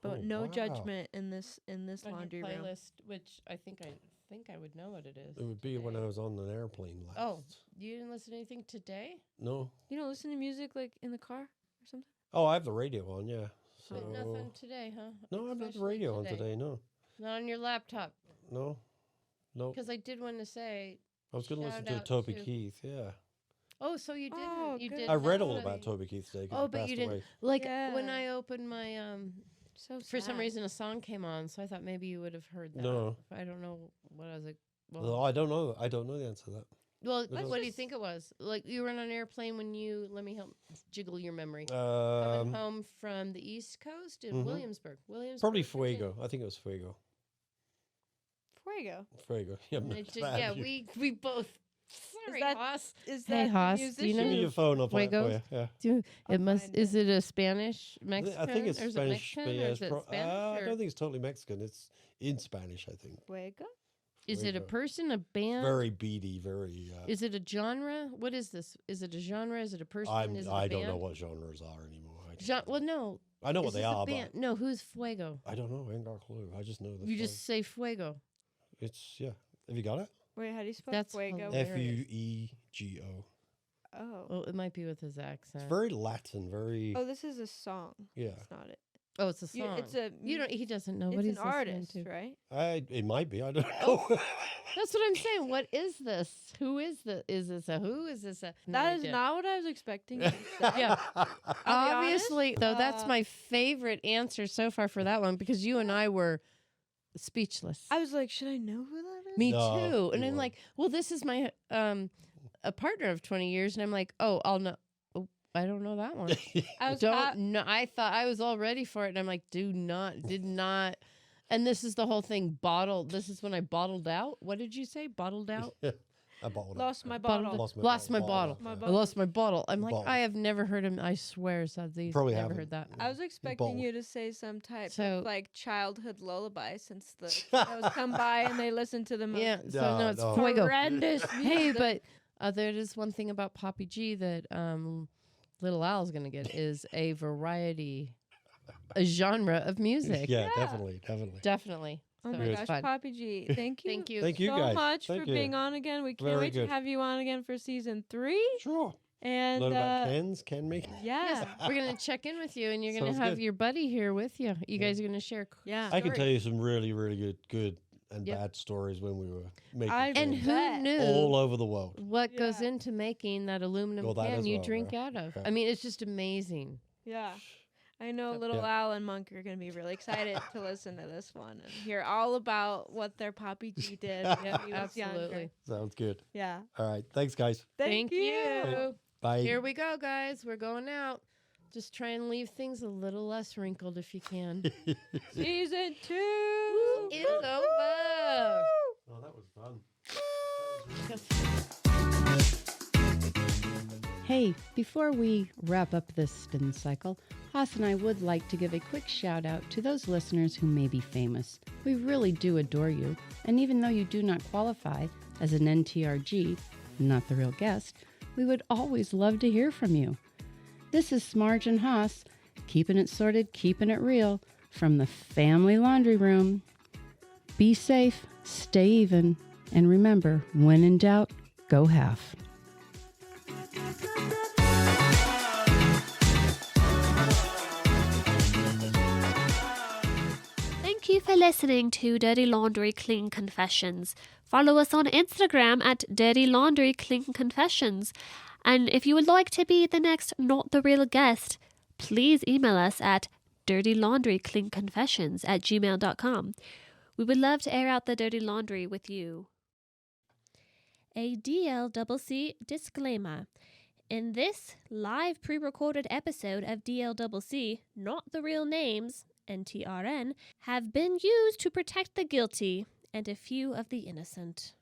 but Oh, no wow. judgment in this On your laundry room. playlist, which I think I would know what it is. It would be when I today. was on an airplane last. Oh, you didn't listen to anything today? No. You don't listen to music like in the car or something? Oh, I have the radio on. Yeah. So But nothing today, huh? no, I've got the Especially radio on today. No. Not on your laptop, No. No. because I did want to say. I was going to listen shout to out Toby to- Keith. Yeah. Oh, so you didn't? Oh, you good. did. I read not all study. about Toby Keith today. 'Cause Oh, he but you passed didn't. away. Like when Yeah. I opened my So for some sad. reason a song came on, so I thought maybe you would have heard that. No. I don't know what I was like. No, Well, I don't know. I don't know the answer to that. well Let's what do you just- think it was? Like you were on an airplane when you. Let me help jiggle your memory. Coming home from the East Coast in Mhm. Williamsburg. Probably Virginia. Fuego. I think it was Fuego. Fuego. Fuego. Yeah, I'm And not it ju- bad. yeah, You- we both. Sorry, that- Haas. Is Hey, that the Haas, do you musician? know Give me your phone. I'll play it for Fuego? you. Yeah. Do I'll it must. find Is it a Spanish Mexican? I think it's or is Spanish. It Mexican, but yeah, or it's is it Spanish? I or- don't think it's totally Mexican. It's in Spanish, I think. Fuego? Is it a Fuego. person, a band? Very beady, very. Is it a genre? What is this? Is it a genre? Is it a person? Is it a I don't know band? what genres are anymore. Well, no. I know Is what they this a are, band? but No, who's Fuego? I don't know. I ain't got a clue. I just know the. You just say Fuego. It's yeah. Have you got it? Wait, how do you spell That's Fuego? hilarious. Fuego. Oh. Oh, it might be with his It's accent. very Latin. Very. Oh, this is a song. Yeah. It's not it. Oh, it's a song. It's a. You don't. He doesn't know It's what an he's listening artist, to. right? It might be. I don't Oh. know. That's what I'm saying. What is this? Who is the? Is this a who? Is this a? No That is idea. not what I was expecting. You to say. Yeah. I'll be Obviously, honest, though, that's uh, my favorite answer so far for that one because you and I were speechless. I was like, should I know who that is? Me No, too. And you I'm weren't. like, well, this is my a partner of 20 years, and I'm like, oh, I'll know. Oh, I don't know that one. I was Don't no. I thought I was all ready for it, and I'm like, did not. And this is the whole thing. Bottled. This is when I bottled out. What did you say? Bottled out. I bottled it. lost my Bottled bottle. it. Lost my bottle. My I bottle. lost my bottle. I'm like, Bottle. I have never heard him. I swear, Sudsy. Probably never haven't. heard that. I was expecting Bottle. you to say some type So- of like childhood lullaby since the kiddos come by and they listen to the most Yeah. So No, no, it's no. Fuego. horrendous Hey, music. but there is one thing about Papi G that Little Al's gonna get is a variety a genre of music. Yeah, definitely. Definitely. Oh So my it's gosh, fun. Papi G, thank you. Thank you. Thank you so guys. much Thank for you. being on again. We can't Very wait good. to have you on again for season 3. Sure. And Learn about can making. yeah, We're going to check in with you, and you're going Sounds to have good. your buddy here with you. You guys are going to share yeah. I can tell you some really, really good and Yep. bad stories when we were making I And cans who bet. knew all over the world. what goes Yeah. into making that aluminum Well, that can as you well, drink yeah. out of? Yeah. I mean, it's just amazing. Yeah. I know So- little Yeah. Al and Monk are going to be really excited to listen to this one and hear all about what their Papi G did when Yeah, he was younger. absolutely. Sounds good. Yeah. All right. Thanks, guys. Thank you. Bye. Here we go, guys. We're going out. Just try and leave things a little less wrinkled if you can. Season 2 It's over. Oh, that was fun. Hey, before we wrap up this spin cycle, Haas and I would like to give a quick shout out to those listeners who may be famous. We really do adore you, and even though you do not qualify as an NTRG, not the real guest, we would always love to hear from you. This is Smarge and Haas, keeping it sorted, keeping it real, from the family laundry room. Be safe, stay even, and remember, when in doubt, go half. Thank you for listening to Dirty Laundry Clean Confessions. Follow us on Instagram at Dirty Laundry Clean Confessions. And if you would like to be the next Not the Real Guest, please email us at dirtylaundrycleanconfessions@gmail.com. We would love to air out the dirty laundry with you. A DLCC disclaimer. In this live pre-recorded episode of DLCC, Not the Real Names, NTRN, have been used to protect the guilty and a few of the innocent.